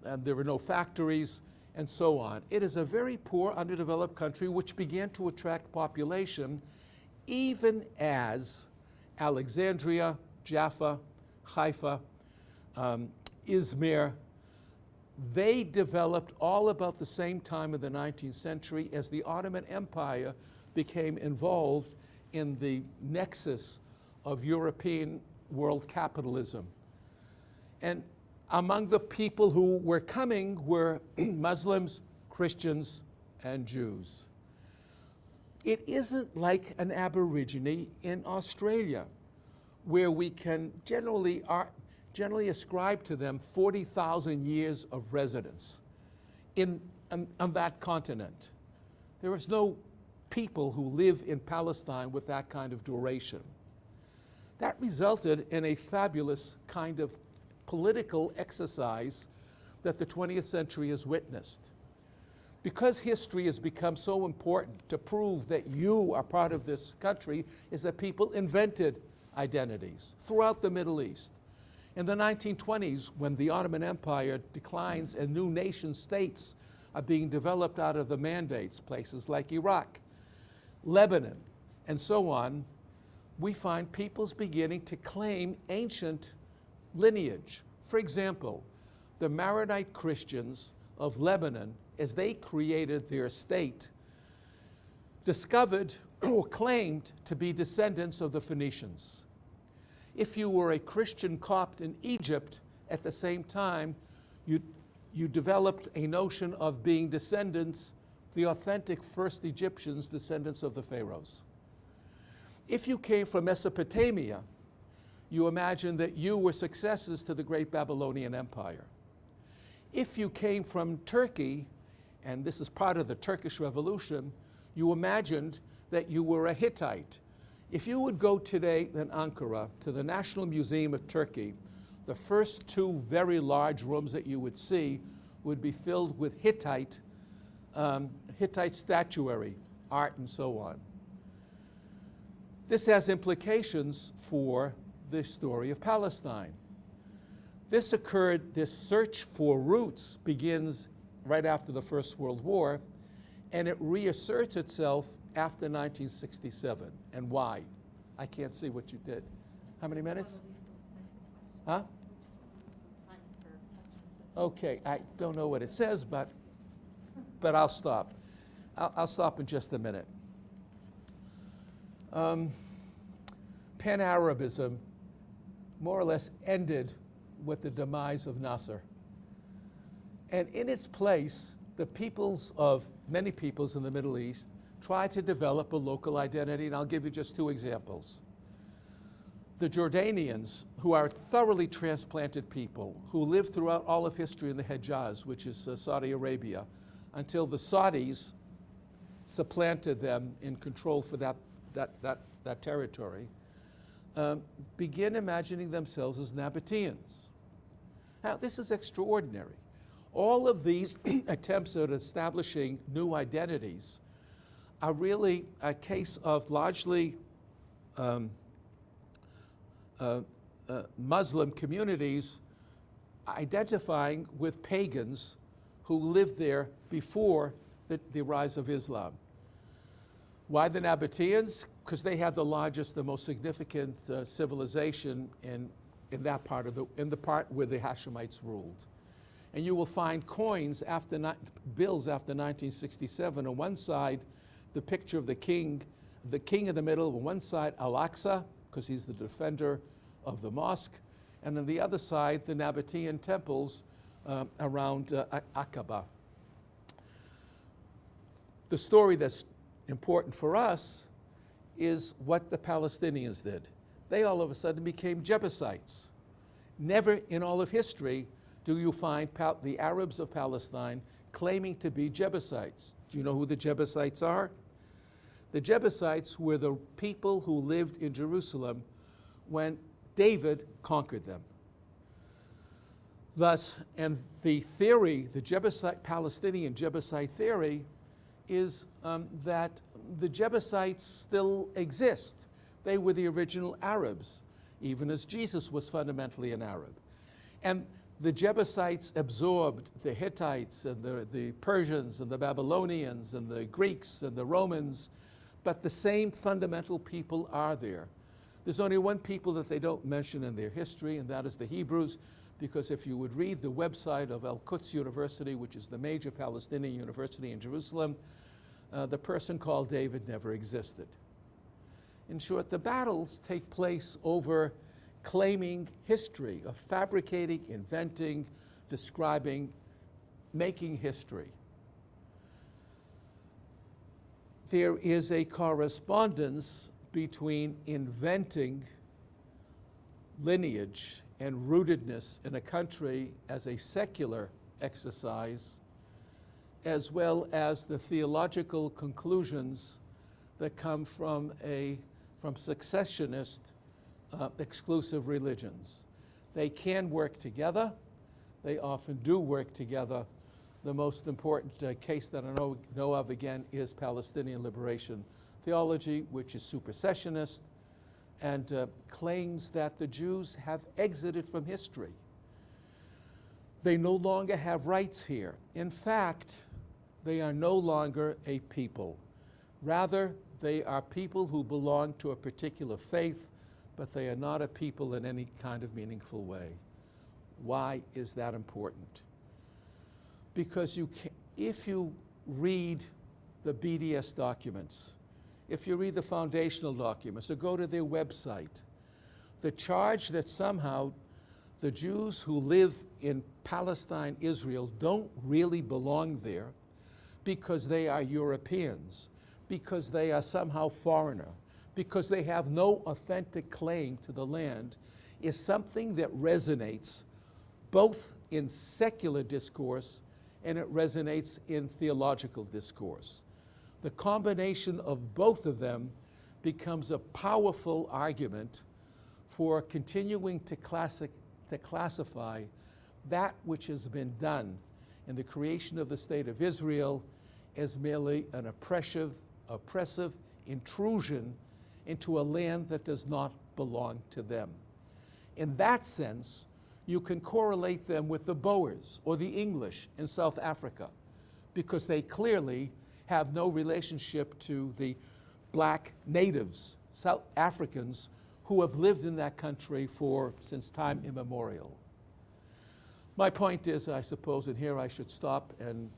and there were no factories, and so on. It is a very poor, underdeveloped country which began to attract population even as Alexandria, Jaffa, Haifa, Izmir, they developed all about the same time in the 19th century as the Ottoman Empire became involved in the nexus of European world capitalism. And among the people who were coming were Muslims, Christians, and Jews. It isn't like an Aborigine in Australia, where we can generally ascribe to them 40,000 years of residence on that continent. There is no people who live in Palestine with that kind of duration. That resulted in a fabulous kind of political exercise that the 20th century has witnessed. Because history has become so important to prove that you are part of this country, is that people invented identities throughout the Middle East. In the 1920s, when the Ottoman Empire declines and new nation states are being developed out of the mandates, places like Iraq, Lebanon, and so on, we find peoples beginning to claim ancient lineage. For example, the Maronite Christians of Lebanon, as they created their state, discovered or claimed to be descendants of the Phoenicians. If you were a Christian Copt in Egypt at the same time, you developed a notion of being descendants, the authentic first Egyptians, descendants of the pharaohs. If you came from Mesopotamia, you imagined that you were successors to the great Babylonian Empire. If you came from Turkey, and this is part of the Turkish Revolution, you imagined that you were a Hittite. If you would go today in Ankara to the National Museum of Turkey, the first two very large rooms that you would see would be filled with Hittite statuary, art, and so on. This has implications for the story of Palestine. This search for roots begins right after the First World War, and it reasserts itself after 1967. And why? I can't see what you did. How many minutes? Huh? Okay, I don't know what it says, but I'll stop. I'll stop in just a minute. Pan-Arabism more or less ended with the demise of Nasser. And in its place, many peoples in the Middle East tried to develop a local identity, and I'll give you just two examples. The Jordanians, who are thoroughly transplanted people, who lived throughout all of history in the Hejaz, which is Saudi Arabia, until the Saudis supplanted them in control for that territory, begin imagining themselves as Nabateans. Now, this is extraordinary. All of these attempts at establishing new identities are really a case of largely Muslim communities identifying with pagans who lived there before the rise of Islam. Why the Nabateans? Because they had the largest, the most significant civilization in that part in the part where the Hashemites ruled. And you will find coins bills after 1967. On one side, the picture of the king in the middle. On one side, Al-Aqsa, because he's the defender of the mosque. And on the other side, the Nabatean temples around Aqaba. The story that's important for us is what the Palestinians did. They all of a sudden became Jebusites. Never in all of history do you find the Arabs of Palestine claiming to be Jebusites. Do you know who the Jebusites are? The Jebusites were the people who lived in Jerusalem when David conquered them. Thus, and the theory, the Palestinian Jebusite theory, is that the Jebusites still exist. They were the original Arabs, even as Jesus was fundamentally an Arab. And the Jebusites absorbed the Hittites and the Persians and the Babylonians and the Greeks and the Romans, but the same fundamental people are there. There's only one people that they don't mention in their history, and that is the Hebrews, because if you would read the website of Al-Quds University, which is the major Palestinian university in Jerusalem, the person called David never existed. In short, the battles take place over claiming history, of fabricating, inventing, describing, making history. There is a correspondence between inventing lineage and rootedness in a country as a secular exercise, as well as the theological conclusions that come from successionist exclusive religions. They can work together. They often do work together. The most important case that I know of, again, is Palestinian liberation theology, which is supersessionist, and claims that the Jews have exited from history. They no longer have rights here. In fact, they are no longer a people. Rather, they are people who belong to a particular faith, but they are not a people in any kind of meaningful way. Why is that important? Because if you read the BDS documents, if you read the foundational documents, or go to their website, the charge that somehow the Jews who live in Palestine, Israel, don't really belong there because they are Europeans, because they are somehow foreigner, because they have no authentic claim to the land, is something that resonates both in secular discourse and it resonates in theological discourse. The combination of both of them becomes a powerful argument for continuing to classify that which has been done in the creation of the State of Israel as merely an oppressive intrusion into a land that does not belong to them. In that sense, you can correlate them with the Boers or the English in South Africa, because they clearly have no relationship to the black natives, South Africans, who have lived in that country since time immemorial. My point is, I suppose, and here I should stop and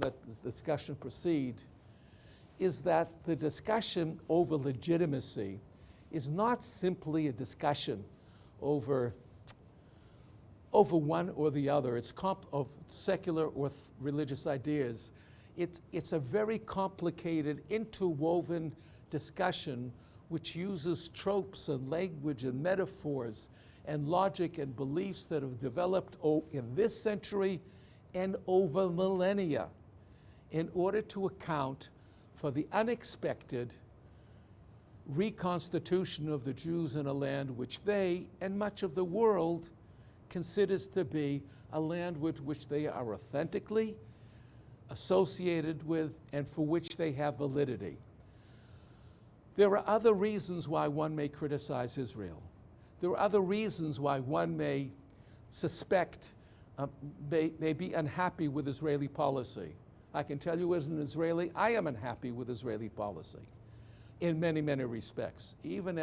let the discussion proceed, is that the discussion over legitimacy is not simply a discussion over one or the other. It's of secular or religious ideas. It's a very complicated, interwoven discussion which uses tropes and language and metaphors and logic and beliefs that have developed in this century and over millennia in order to account for the unexpected reconstitution of the Jews in a land which they and much of the world considers to be a land with which they are authentically associated with and for which they have validity. There are other reasons why one may criticize Israel. There are other reasons why one may suspect, may be unhappy with Israeli policy. I can tell you as an Israeli, I am unhappy with Israeli policy in many, many respects. Even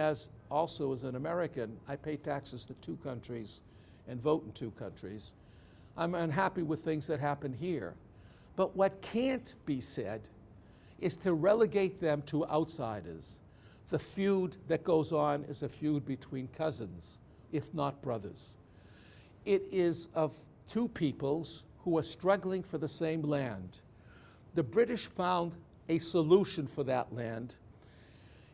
also as an American, I pay taxes to two countries and vote in two countries. I'm unhappy with things that happen here. But what can't be said is to relegate them to outsiders. The feud that goes on is a feud between cousins, if not brothers. It is of two peoples who are struggling for the same land. The British found a solution for that land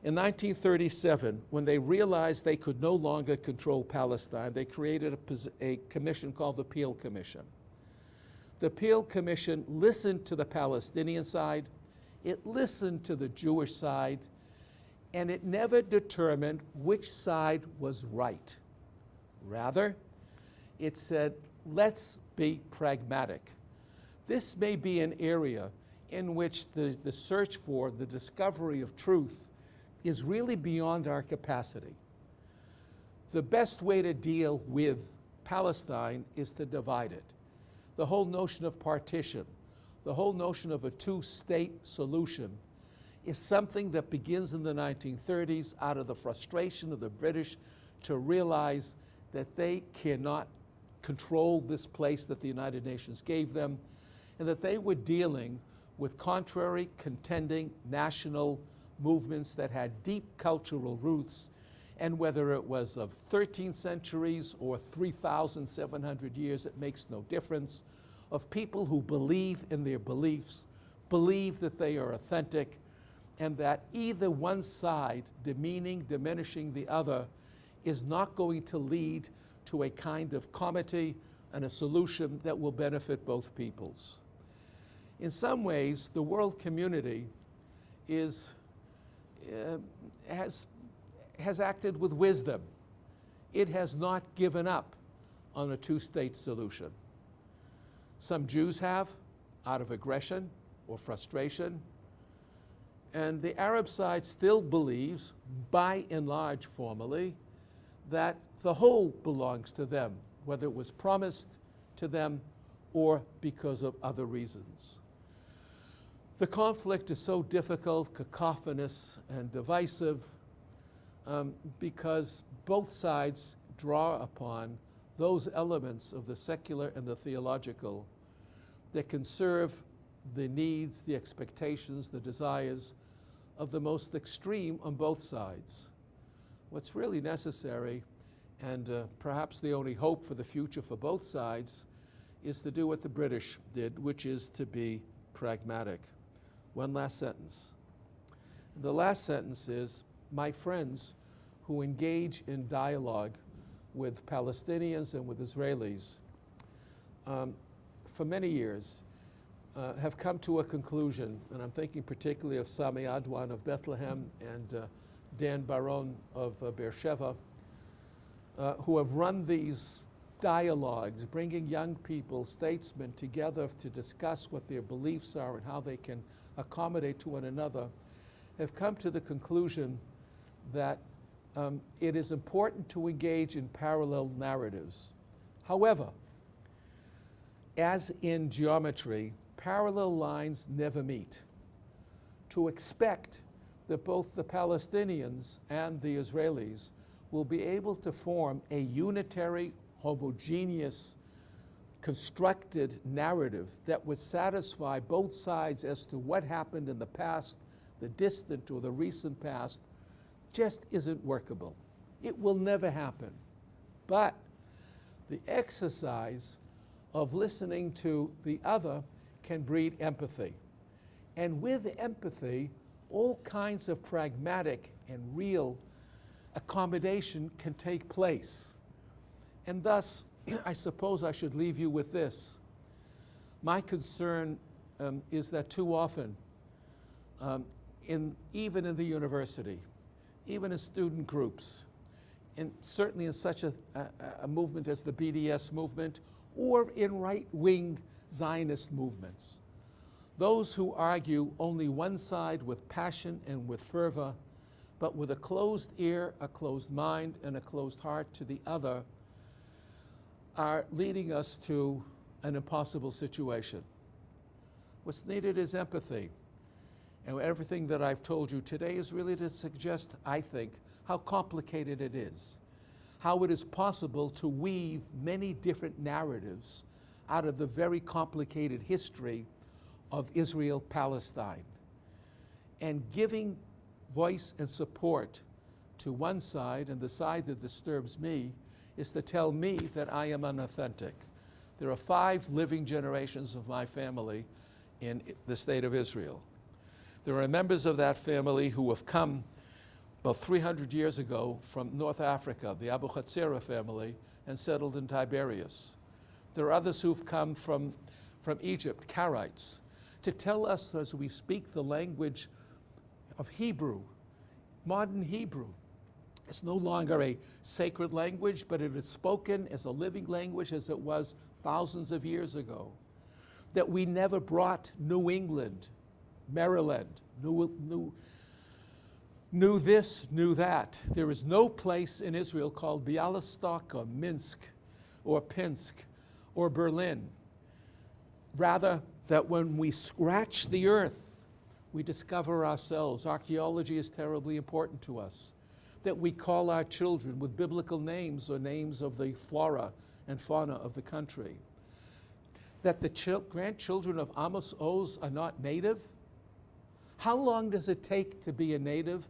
in 1937, when they realized they could no longer control Palestine. They created a commission called the Peel Commission. The Peel Commission listened to the Palestinian side, it listened to the Jewish side, and it never determined which side was right. Rather, it said, let's be pragmatic. This may be an area in which the search for the discovery of truth is really beyond our capacity. The best way to deal with Palestine is to divide it. The whole notion of partition, the whole notion of a two-state solution is something that begins in the 1930s out of the frustration of the British to realize that they cannot control this place that the United Nations gave them, and that they were dealing with contrary, contending national movements that had deep cultural roots, and whether it was of 13 centuries or 3,700 years, it makes no difference, of people who believe in their beliefs, believe that they are authentic, and that either one side diminishing the other is not going to lead to a kind of comity and a solution that will benefit both peoples. In some ways, the world community has acted with wisdom. It has not given up on a two-state solution. Some Jews have, out of aggression or frustration, And the Arab side still believes, by and large formally, that the whole belongs to them, whether it was promised to them or because of other reasons. The conflict is so difficult, cacophonous, and divisive because both sides draw upon those elements of the secular and the theological that can serve the needs, the expectations, the desires of the most extreme on both sides. What's really necessary, and perhaps the only hope for the future for both sides, is to do what the British did, which is to be pragmatic. One last sentence. The last sentence is, my friends who engage in dialogue with Palestinians and with Israelis for many years have come to a conclusion, and I'm thinking particularly of Sami Adwan of Bethlehem and Dan Baron of Beersheba, who have run these dialogues, bringing young people, statesmen together to discuss what their beliefs are and how they can accommodate to one another, have come to the conclusion that it is important to engage in parallel narratives. However, as in geometry, parallel lines never meet. To expect that both the Palestinians and the Israelis will be able to form a unitary, homogeneous, constructed narrative that would satisfy both sides as to what happened in the past, the distant or the recent past, just isn't workable. It will never happen. But the exercise of listening to the other can breed empathy. And with empathy, all kinds of pragmatic and real accommodation can take place. And thus, I suppose I should leave you with this. My concern is that too often, even in the university, even in student groups, and certainly in such a movement as the BDS movement, or in right-wing Zionist movements, those who argue only one side with passion and with fervor, but with a closed ear, a closed mind, and a closed heart to the other, are leading us to an impossible situation. What's needed is empathy. And everything that I've told you today is really to suggest, I think, how complicated it is, how it is possible to weave many different narratives out of the very complicated history of Israel-Palestine, and giving voice and support to one side, and the side that disturbs me is to tell me that I am unauthentic. There are 5 living generations of my family in the state of Israel. There are members of that family who have come about 300 years ago from North Africa, the Abu Hatzera family, and settled in Tiberias. There are others who've come from Egypt, Karaites, to tell us as we speak the language of Hebrew, modern Hebrew. It's no longer a sacred language, but it is spoken as a living language as it was thousands of years ago. That we never brought New England, Maryland, knew this, knew that. There is no place in Israel called Bialystok or Minsk or Pinsk or Berlin. Rather, that when we scratch the earth, we discover ourselves. Archaeology is terribly important to us. That we call our children with biblical names or names of the flora and fauna of the country. That the grandchildren of Amos Oz are not native. How long does it take to be a native?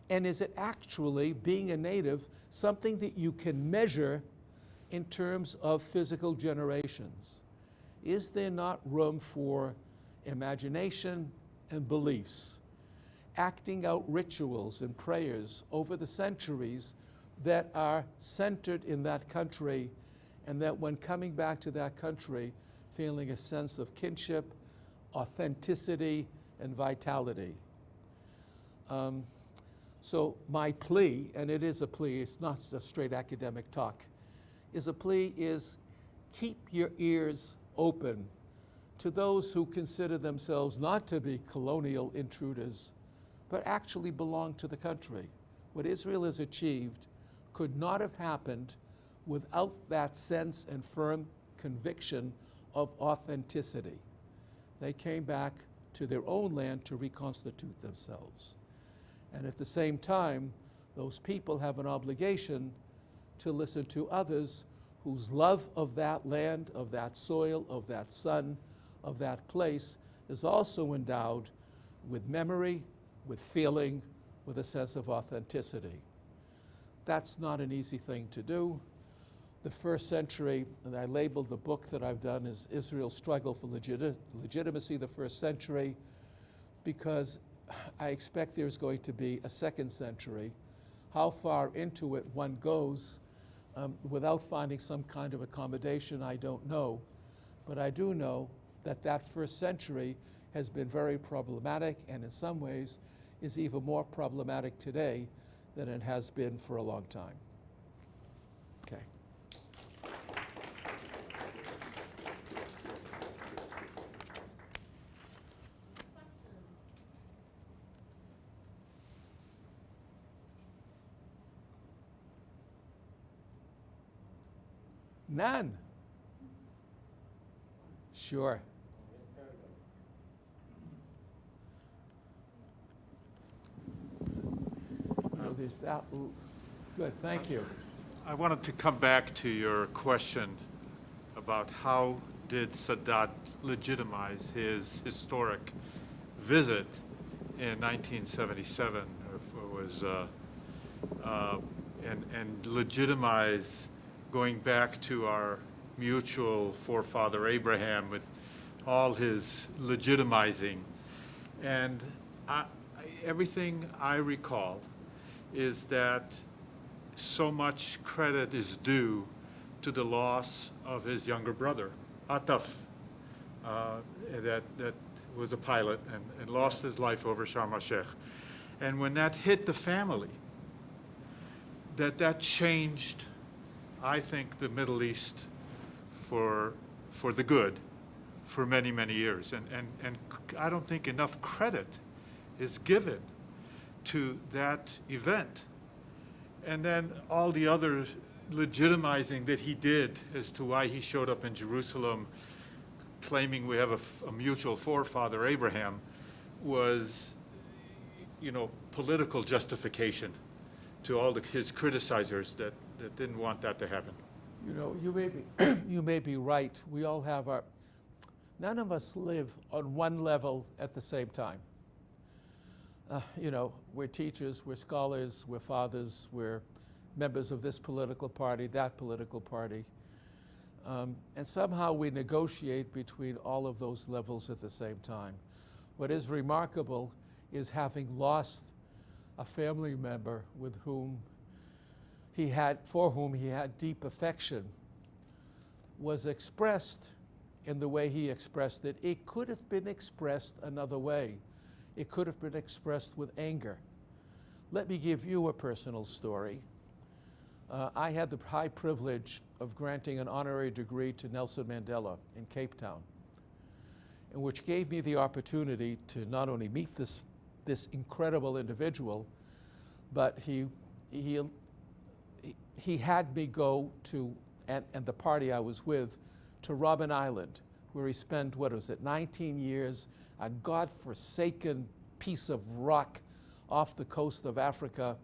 And is it actually, being a native, something that you can measure in terms of physical generations? Is there not room for imagination and beliefs, acting out rituals and prayers over the centuries that are centered in that country, and that when coming back to that country, feeling a sense of kinship, authenticity, and vitality? So my plea, and it is a plea, it's not just straight academic talk, is keep your ears open to those who consider themselves not to be colonial intruders, but actually belong to the country. What Israel has achieved could not have happened without that sense and firm conviction of authenticity. They came back to their own land to reconstitute themselves. And at the same time, those people have an obligation to listen to others whose love of that land, of that soil, of that sun, of that place is also endowed with memory, with feeling, with a sense of authenticity. That's not an easy thing to do. The first century, and I labeled the book that I've done as Israel's Struggle for Legitimacy, the first century, because I expect there's going to be a second century. How far into it one goes without finding some kind of accommodation, I don't know. But I do know that that first century has been very problematic, and in some ways is even more problematic today than it has been for a long time. Okay. None. Sure. Oh, there's that. Ooh. Good, thank you. I wanted to come back to your question about how did Sadat legitimize his historic visit in 1977, and legitimize going back to our mutual forefather Abraham with all his legitimizing. And everything I recall is that so much credit is due to the loss of his younger brother, Ataf, that was a pilot and lost his life over Sharm el-Sheikh. And when that hit the family, that changed, I think, the Middle East for the good for many, many years. And I don't think enough credit is given to that event. And then all the other legitimizing that he did as to why he showed up in Jerusalem claiming we have a mutual forefather, Abraham, was, political justification to all his criticizers that didn't want that to happen. You may be right. We all have none of us live on one level at the same time. We're teachers, we're scholars, we're fathers, we're members of this political party, that political party. And somehow we negotiate between all of those levels at the same time. What is remarkable is having lost a family member for whom he had deep affection was expressed in the way he expressed it. It could have been expressed another way. It could have been expressed with anger. Let me give you a personal story. I had the high privilege of granting an honorary degree to Nelson Mandela in Cape Town, which gave me the opportunity to not only meet this incredible individual, but he had me go to, and the party I was with, to Robben Island, where he spent, 19 years, a godforsaken piece of rock off the coast of Africa,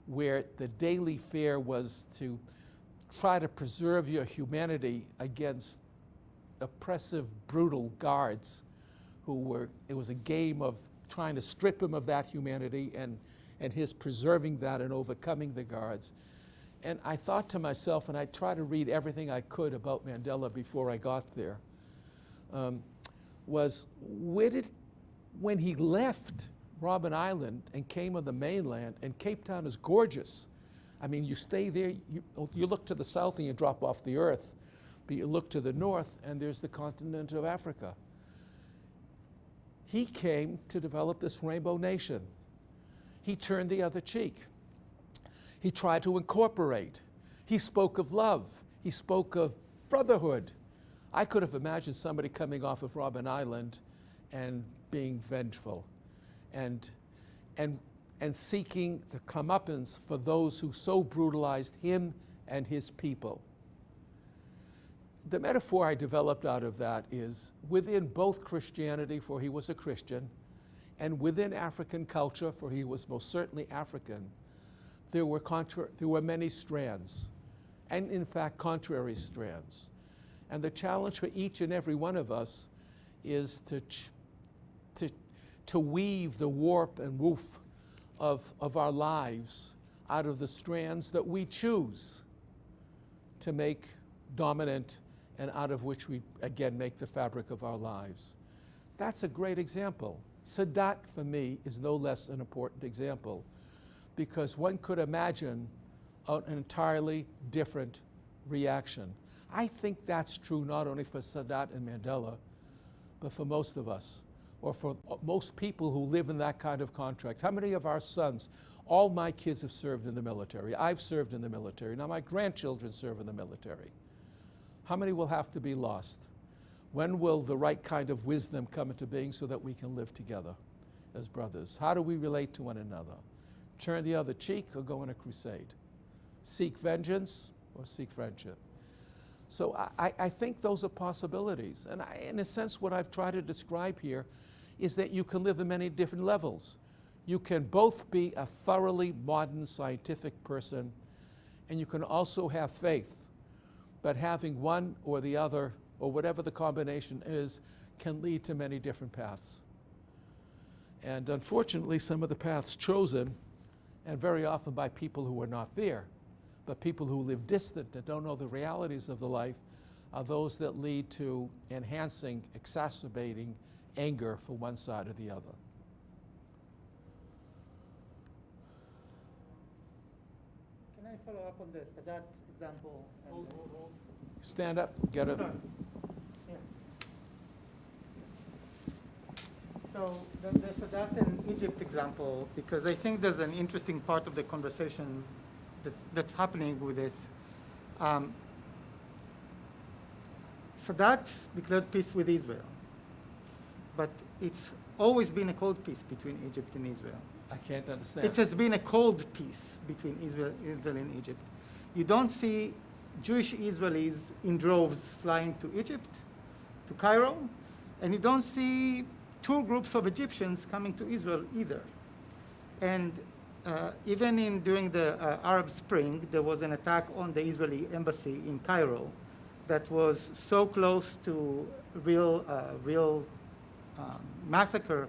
where the daily fare was to try to preserve your humanity against oppressive, brutal guards it was a game of trying to strip him of that humanity and his preserving that and overcoming the guards. And I thought to myself, and I tried to read everything I could about Mandela before I got there, when he left Robben Island and came on the mainland, and Cape Town is gorgeous. I mean, you stay there, you look to the south and you drop off the earth, but you look to the north and there's the continent of Africa. He came to develop this rainbow nation. He turned the other cheek. He tried to incorporate. He spoke of love. He spoke of brotherhood. I could have imagined somebody coming off of Robben Island and being vengeful. And and seeking the comeuppance for those who so brutalized him and his people. The metaphor I developed out of that is within both Christianity, for he was a Christian, and within African culture, for he was most certainly African, there were many strands, and in fact contrary strands. And the challenge for each and every one of us is to weave the warp and woof of our lives out of the strands that we choose to make dominant, and out of which we, again, make the fabric of our lives. That's a great example. Sadat, for me, is no less an important example, because one could imagine an entirely different reaction. I think that's true not only for Sadat and Mandela, but for most of us, or for most people who live in that kind of contract. How many of our sons, all my kids have served in the military. I've served in the military. Now my grandchildren serve in the military. How many will have to be lost? When will the right kind of wisdom come into being so that we can live together as brothers? How do we relate to one another? Turn the other cheek or go on a crusade? Seek vengeance or seek friendship? So I think those are possibilities. And in a sense, what I've tried to describe here is that you can live in many different levels. You can both be a thoroughly modern scientific person, and you can also have faith. But having one or the other, or whatever the combination is, can lead to many different paths. And unfortunately, some of the paths chosen, and very often by people who are not there, but people who live distant and don't know the realities of the life, are those that lead to enhancing, exacerbating anger for one side or the other. Can I follow up on the Sadat example? Stand up, get it. Yeah. So the Sadat and Egypt example, because I think there's an interesting part of the conversation that's happening with this. Sadat declared peace with Israel, but it's always been a cold peace between Egypt and Israel. I can't understand. It has been a cold peace between Israel and Egypt. You don't see Jewish Israelis in droves flying to Egypt, to Cairo, and you don't see tour groups of Egyptians coming to Israel either. And even during the Arab Spring, there was an attack on the Israeli embassy in Cairo that was so close to real massacre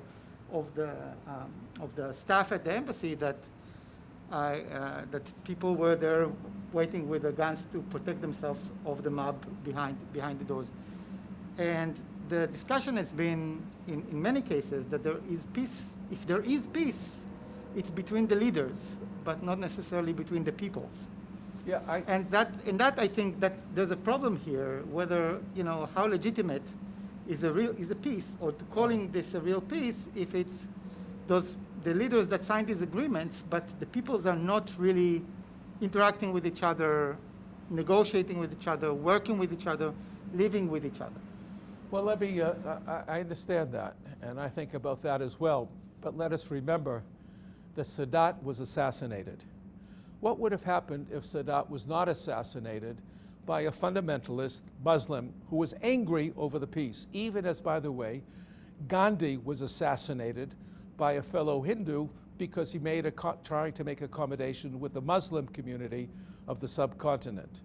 of the staff at the embassy that people were there waiting with the guns to protect themselves of the mob behind the doors. And the discussion has been, in many cases, that there is peace. If there is peace, it's between the leaders, but not necessarily between the peoples. Yeah, And that I think that there's a problem here, whether, how legitimate is a peace, or to calling this a real peace if it's the leaders that signed these agreements, but the peoples are not really interacting with each other, negotiating with each other, working with each other, living with each other. well, let me, I understand that, and I think about that as well. But let us remember that Sadat was assassinated. What would have happened if Sadat was not assassinated by a fundamentalist Muslim who was angry over the peace? Even as, by the way, Gandhi was assassinated by a fellow Hindu because he trying to make accommodation with the Muslim community of the subcontinent.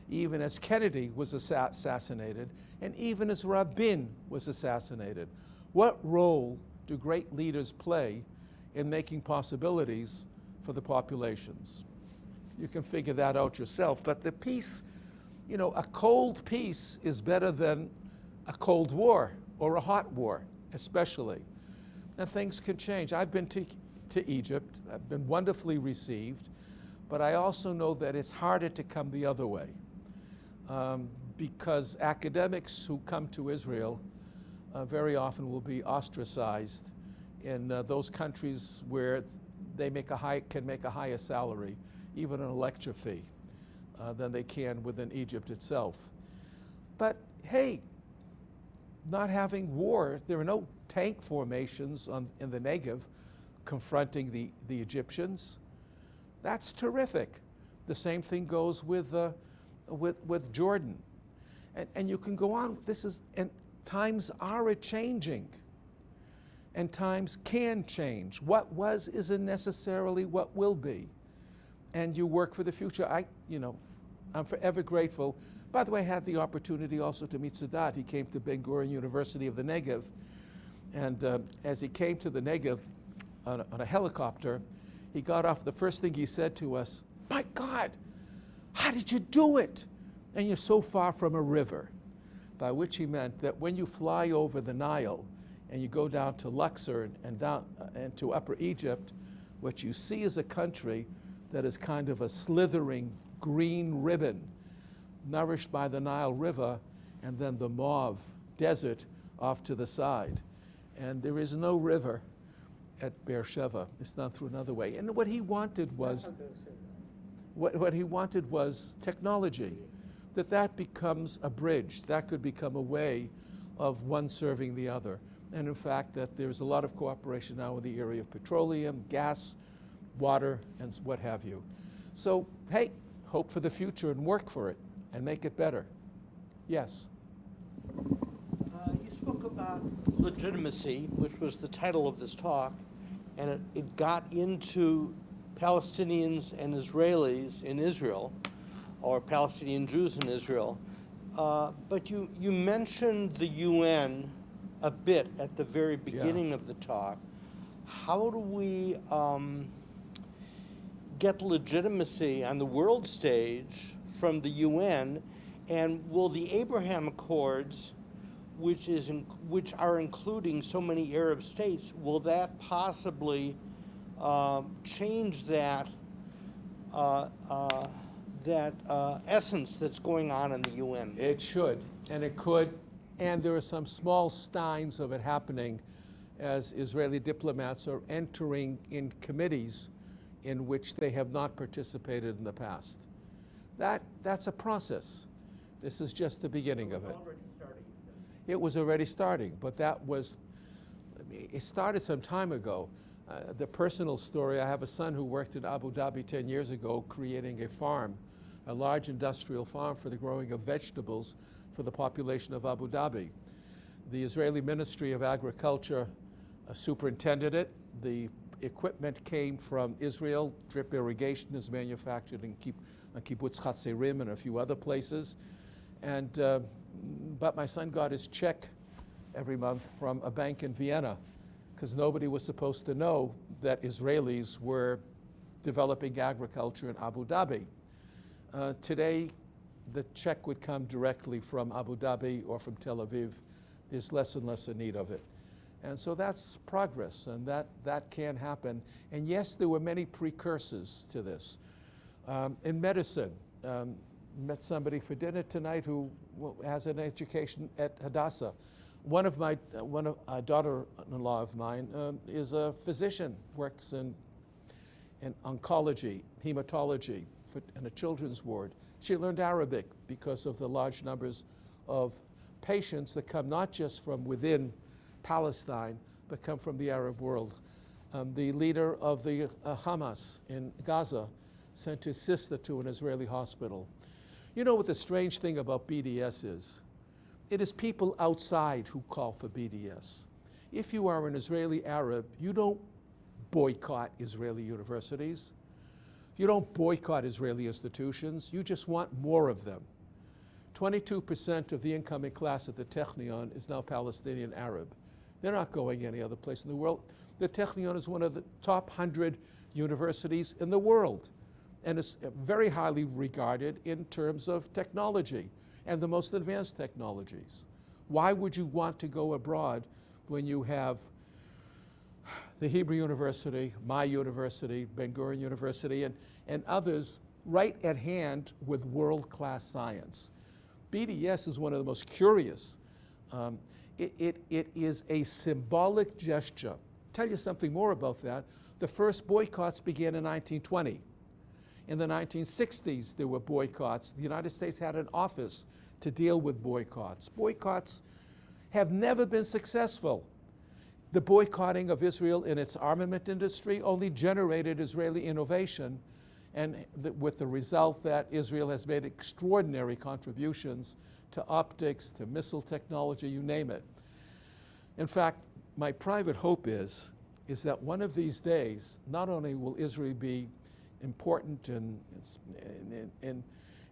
Even as Kennedy was assassinated, and even as Rabin was assassinated. What role do great leaders play in making possibilities for the populations? You can figure that out yourself. But the peace, a cold peace is better than a cold war or a hot war, especially. And things can change. I've been to Egypt. I've been wonderfully received. But I also know that it's harder to come the other way. Because academics who come to Israel very often will be ostracized in those countries where they can make a higher salary, even on a lecture fee, than they can within Egypt itself. But hey, not having war, there are no tank formations in the Negev confronting the Egyptians. That's terrific. The same thing goes with Jordan. And you can go on. And times are a-changing. And times can change. What was isn't necessarily what will be. And you work for the future. I'm forever grateful. By the way, I had the opportunity also to meet Sadat. He came to Ben Gurion University of the Negev. And as he came to the Negev on a helicopter, he got off. The first thing he said to us, "My God, how did you do it? And you're so far from a river." By which he meant that when you fly over the Nile and you go down to Luxor and down to Upper Egypt, what you see is a country that is kind of a slithering green ribbon nourished by the Nile River and then the mauve desert off to the side. And there is no river at Beersheba. It's done through another way. And what he wanted was technology, that becomes a bridge. That could become a way of one serving the other. And in fact, that there's a lot of cooperation now in the area of petroleum, gas, water, and what have you. So, hey, hope for the future and work for it and make it better. Yes? You spoke about legitimacy, which was the title of this talk, and it got into Palestinians and Israelis in Israel, or Palestinian Jews in Israel. But you mentioned the UN a bit at the very beginning of the talk. How do we get legitimacy on the world stage from the UN, and will the Abraham Accords, which are including so many Arab states, will that possibly change that essence that's going on in the UN? It should, and it could, and there are some small signs of it happening as Israeli diplomats are entering in committees in which they have not participated in the past. That's a process. This is just the beginning of it. It was already starting, but it started some time ago. The personal story, I have a son who worked in Abu Dhabi 10 years ago creating a farm, a large industrial farm for the growing of vegetables for the population of Abu Dhabi. The Israeli Ministry of Agriculture superintended it. The equipment came from Israel. Drip irrigation is manufactured in Kibbutz Chatzerim and a few other places. But my son got his check every month from a bank in Vienna because nobody was supposed to know that Israelis were developing agriculture in Abu Dhabi. Today, the check would come directly from Abu Dhabi or from Tel Aviv. There's less and less a need of it. And so that's progress, and that can happen. And yes, there were many precursors to this. In medicine, met somebody for dinner tonight who has an education at Hadassah. One of a daughter-in-law of mine is a physician, works in oncology, hematology, in a children's ward. She learned Arabic because of the large numbers of patients that come not just from within Palestine, but come from the Arab world. The leader of the Hamas in Gaza sent his sister to an Israeli hospital. You know what the strange thing about BDS is? It is people outside who call for BDS. If you are an Israeli Arab, you don't boycott Israeli universities. You don't boycott Israeli institutions. You just want more of them. 22% of the incoming class at the Technion is now Palestinian Arab. They're not going any other place in the world. The Technion is one of the top 100 universities in the world, and it's very highly regarded in terms of technology and the most advanced technologies. Why would you want to go abroad when you have the Hebrew University, my university, Ben Gurion University, and others right at hand with world-class science? BDS is one of the most curious. It is a symbolic gesture. Tell you something more about that. The first boycotts began in 1920. In the 1960s, there were boycotts. The United States had an office to deal with boycotts. Boycotts have never been successful. The boycotting of Israel in its armament industry only generated Israeli innovation, and with the result that Israel has made extraordinary contributions to optics, to missile technology, you name it. In fact, my private hope is that one of these days, not only will Israel be important in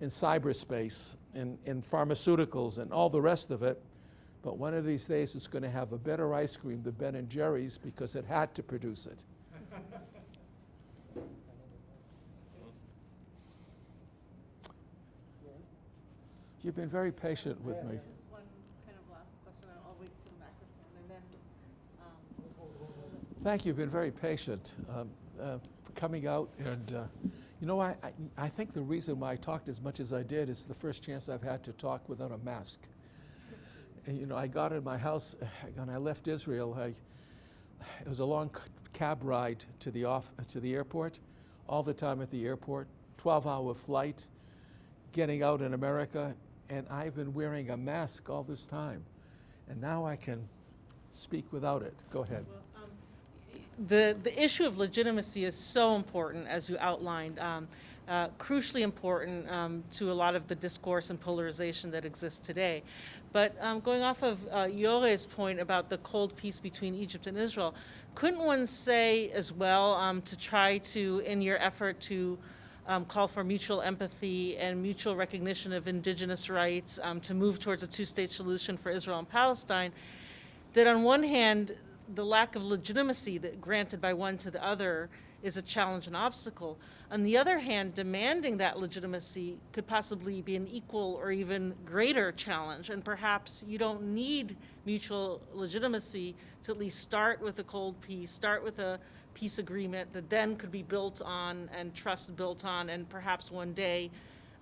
cyberspace, in pharmaceuticals, and all the rest of it, but one of these days it's going to have a better ice cream than Ben & Jerry's because it had to produce it. You've been very patient with me. Just one kind of last question. I'll wait for the microphone, and then. Thank you. You've been very patient for coming out. And you know, I think the reason why I talked as much as I did is the first chance I've had to talk without a mask. And you know, I got in my house when I left Israel. It was a long cab ride to the airport, all the time at the airport, 12-hour flight, getting out in America, and I've been wearing a mask all this time. And now I can speak without it. Go ahead. Well, the issue of legitimacy is so important, as you outlined, crucially important to a lot of the discourse and polarization that exists today. But going off of Yore's point about the cold peace between Egypt and Israel, couldn't one say as well to try to, in your effort to call for mutual empathy and mutual recognition of indigenous rights, to move towards a two-state solution for Israel and Palestine, that on one hand, the lack of legitimacy that granted by one to the other is a challenge and obstacle. On the other hand, demanding that legitimacy could possibly be an equal or even greater challenge, and perhaps you don't need mutual legitimacy to at least start with a cold peace, start with a peace agreement that then could be built on and trust built on, and perhaps one day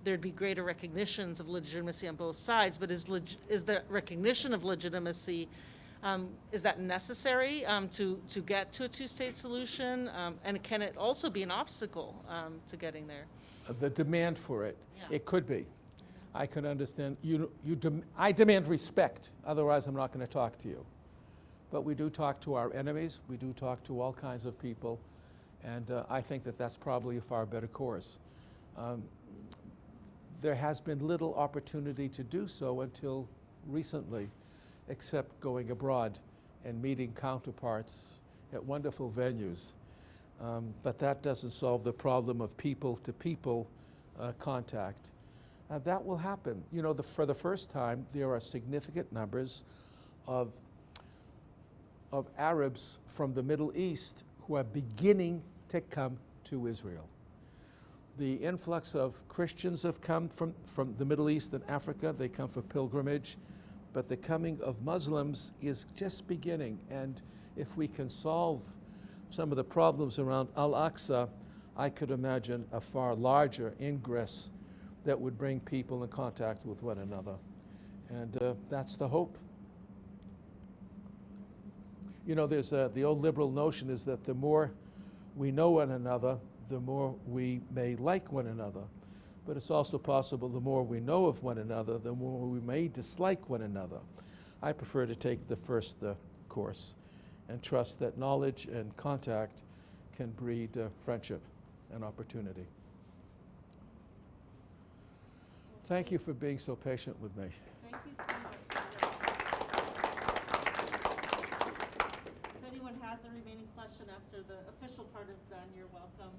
there'd be greater recognitions of legitimacy on both sides. But is the recognition of legitimacy, is that necessary to get to a two-state solution? And can it also be an obstacle to getting there? The demand for it, Yeah. it could be. I can understand. I demand respect, otherwise I'm not going to talk to you. But we do talk to our enemies, we do talk to all kinds of people, and I think that that's probably a far better course. There has been little opportunity to do so until recently, except going abroad and meeting counterparts at wonderful venues. But that doesn't solve the problem of people-to-people contact. That will happen. You know, for the first time, there are significant numbers of Arabs from the Middle East who are beginning to come to Israel. The influx of Christians have come from the Middle East and Africa. They come for pilgrimage. But the coming of Muslims is just beginning. And if we can solve some of the problems around Al-Aqsa, I could imagine a far larger ingress that would bring people in contact with one another. And that's the hope. You know, there's the old liberal notion is that the more we know one another, the more we may like one another. But it's also possible the more we know of one another, the more we may dislike one another. I prefer to take the first course and trust that knowledge and contact can breed friendship and opportunity. Thank you for being so patient with me. Thank you so much. If anyone has a remaining question after the official part is done, you're welcome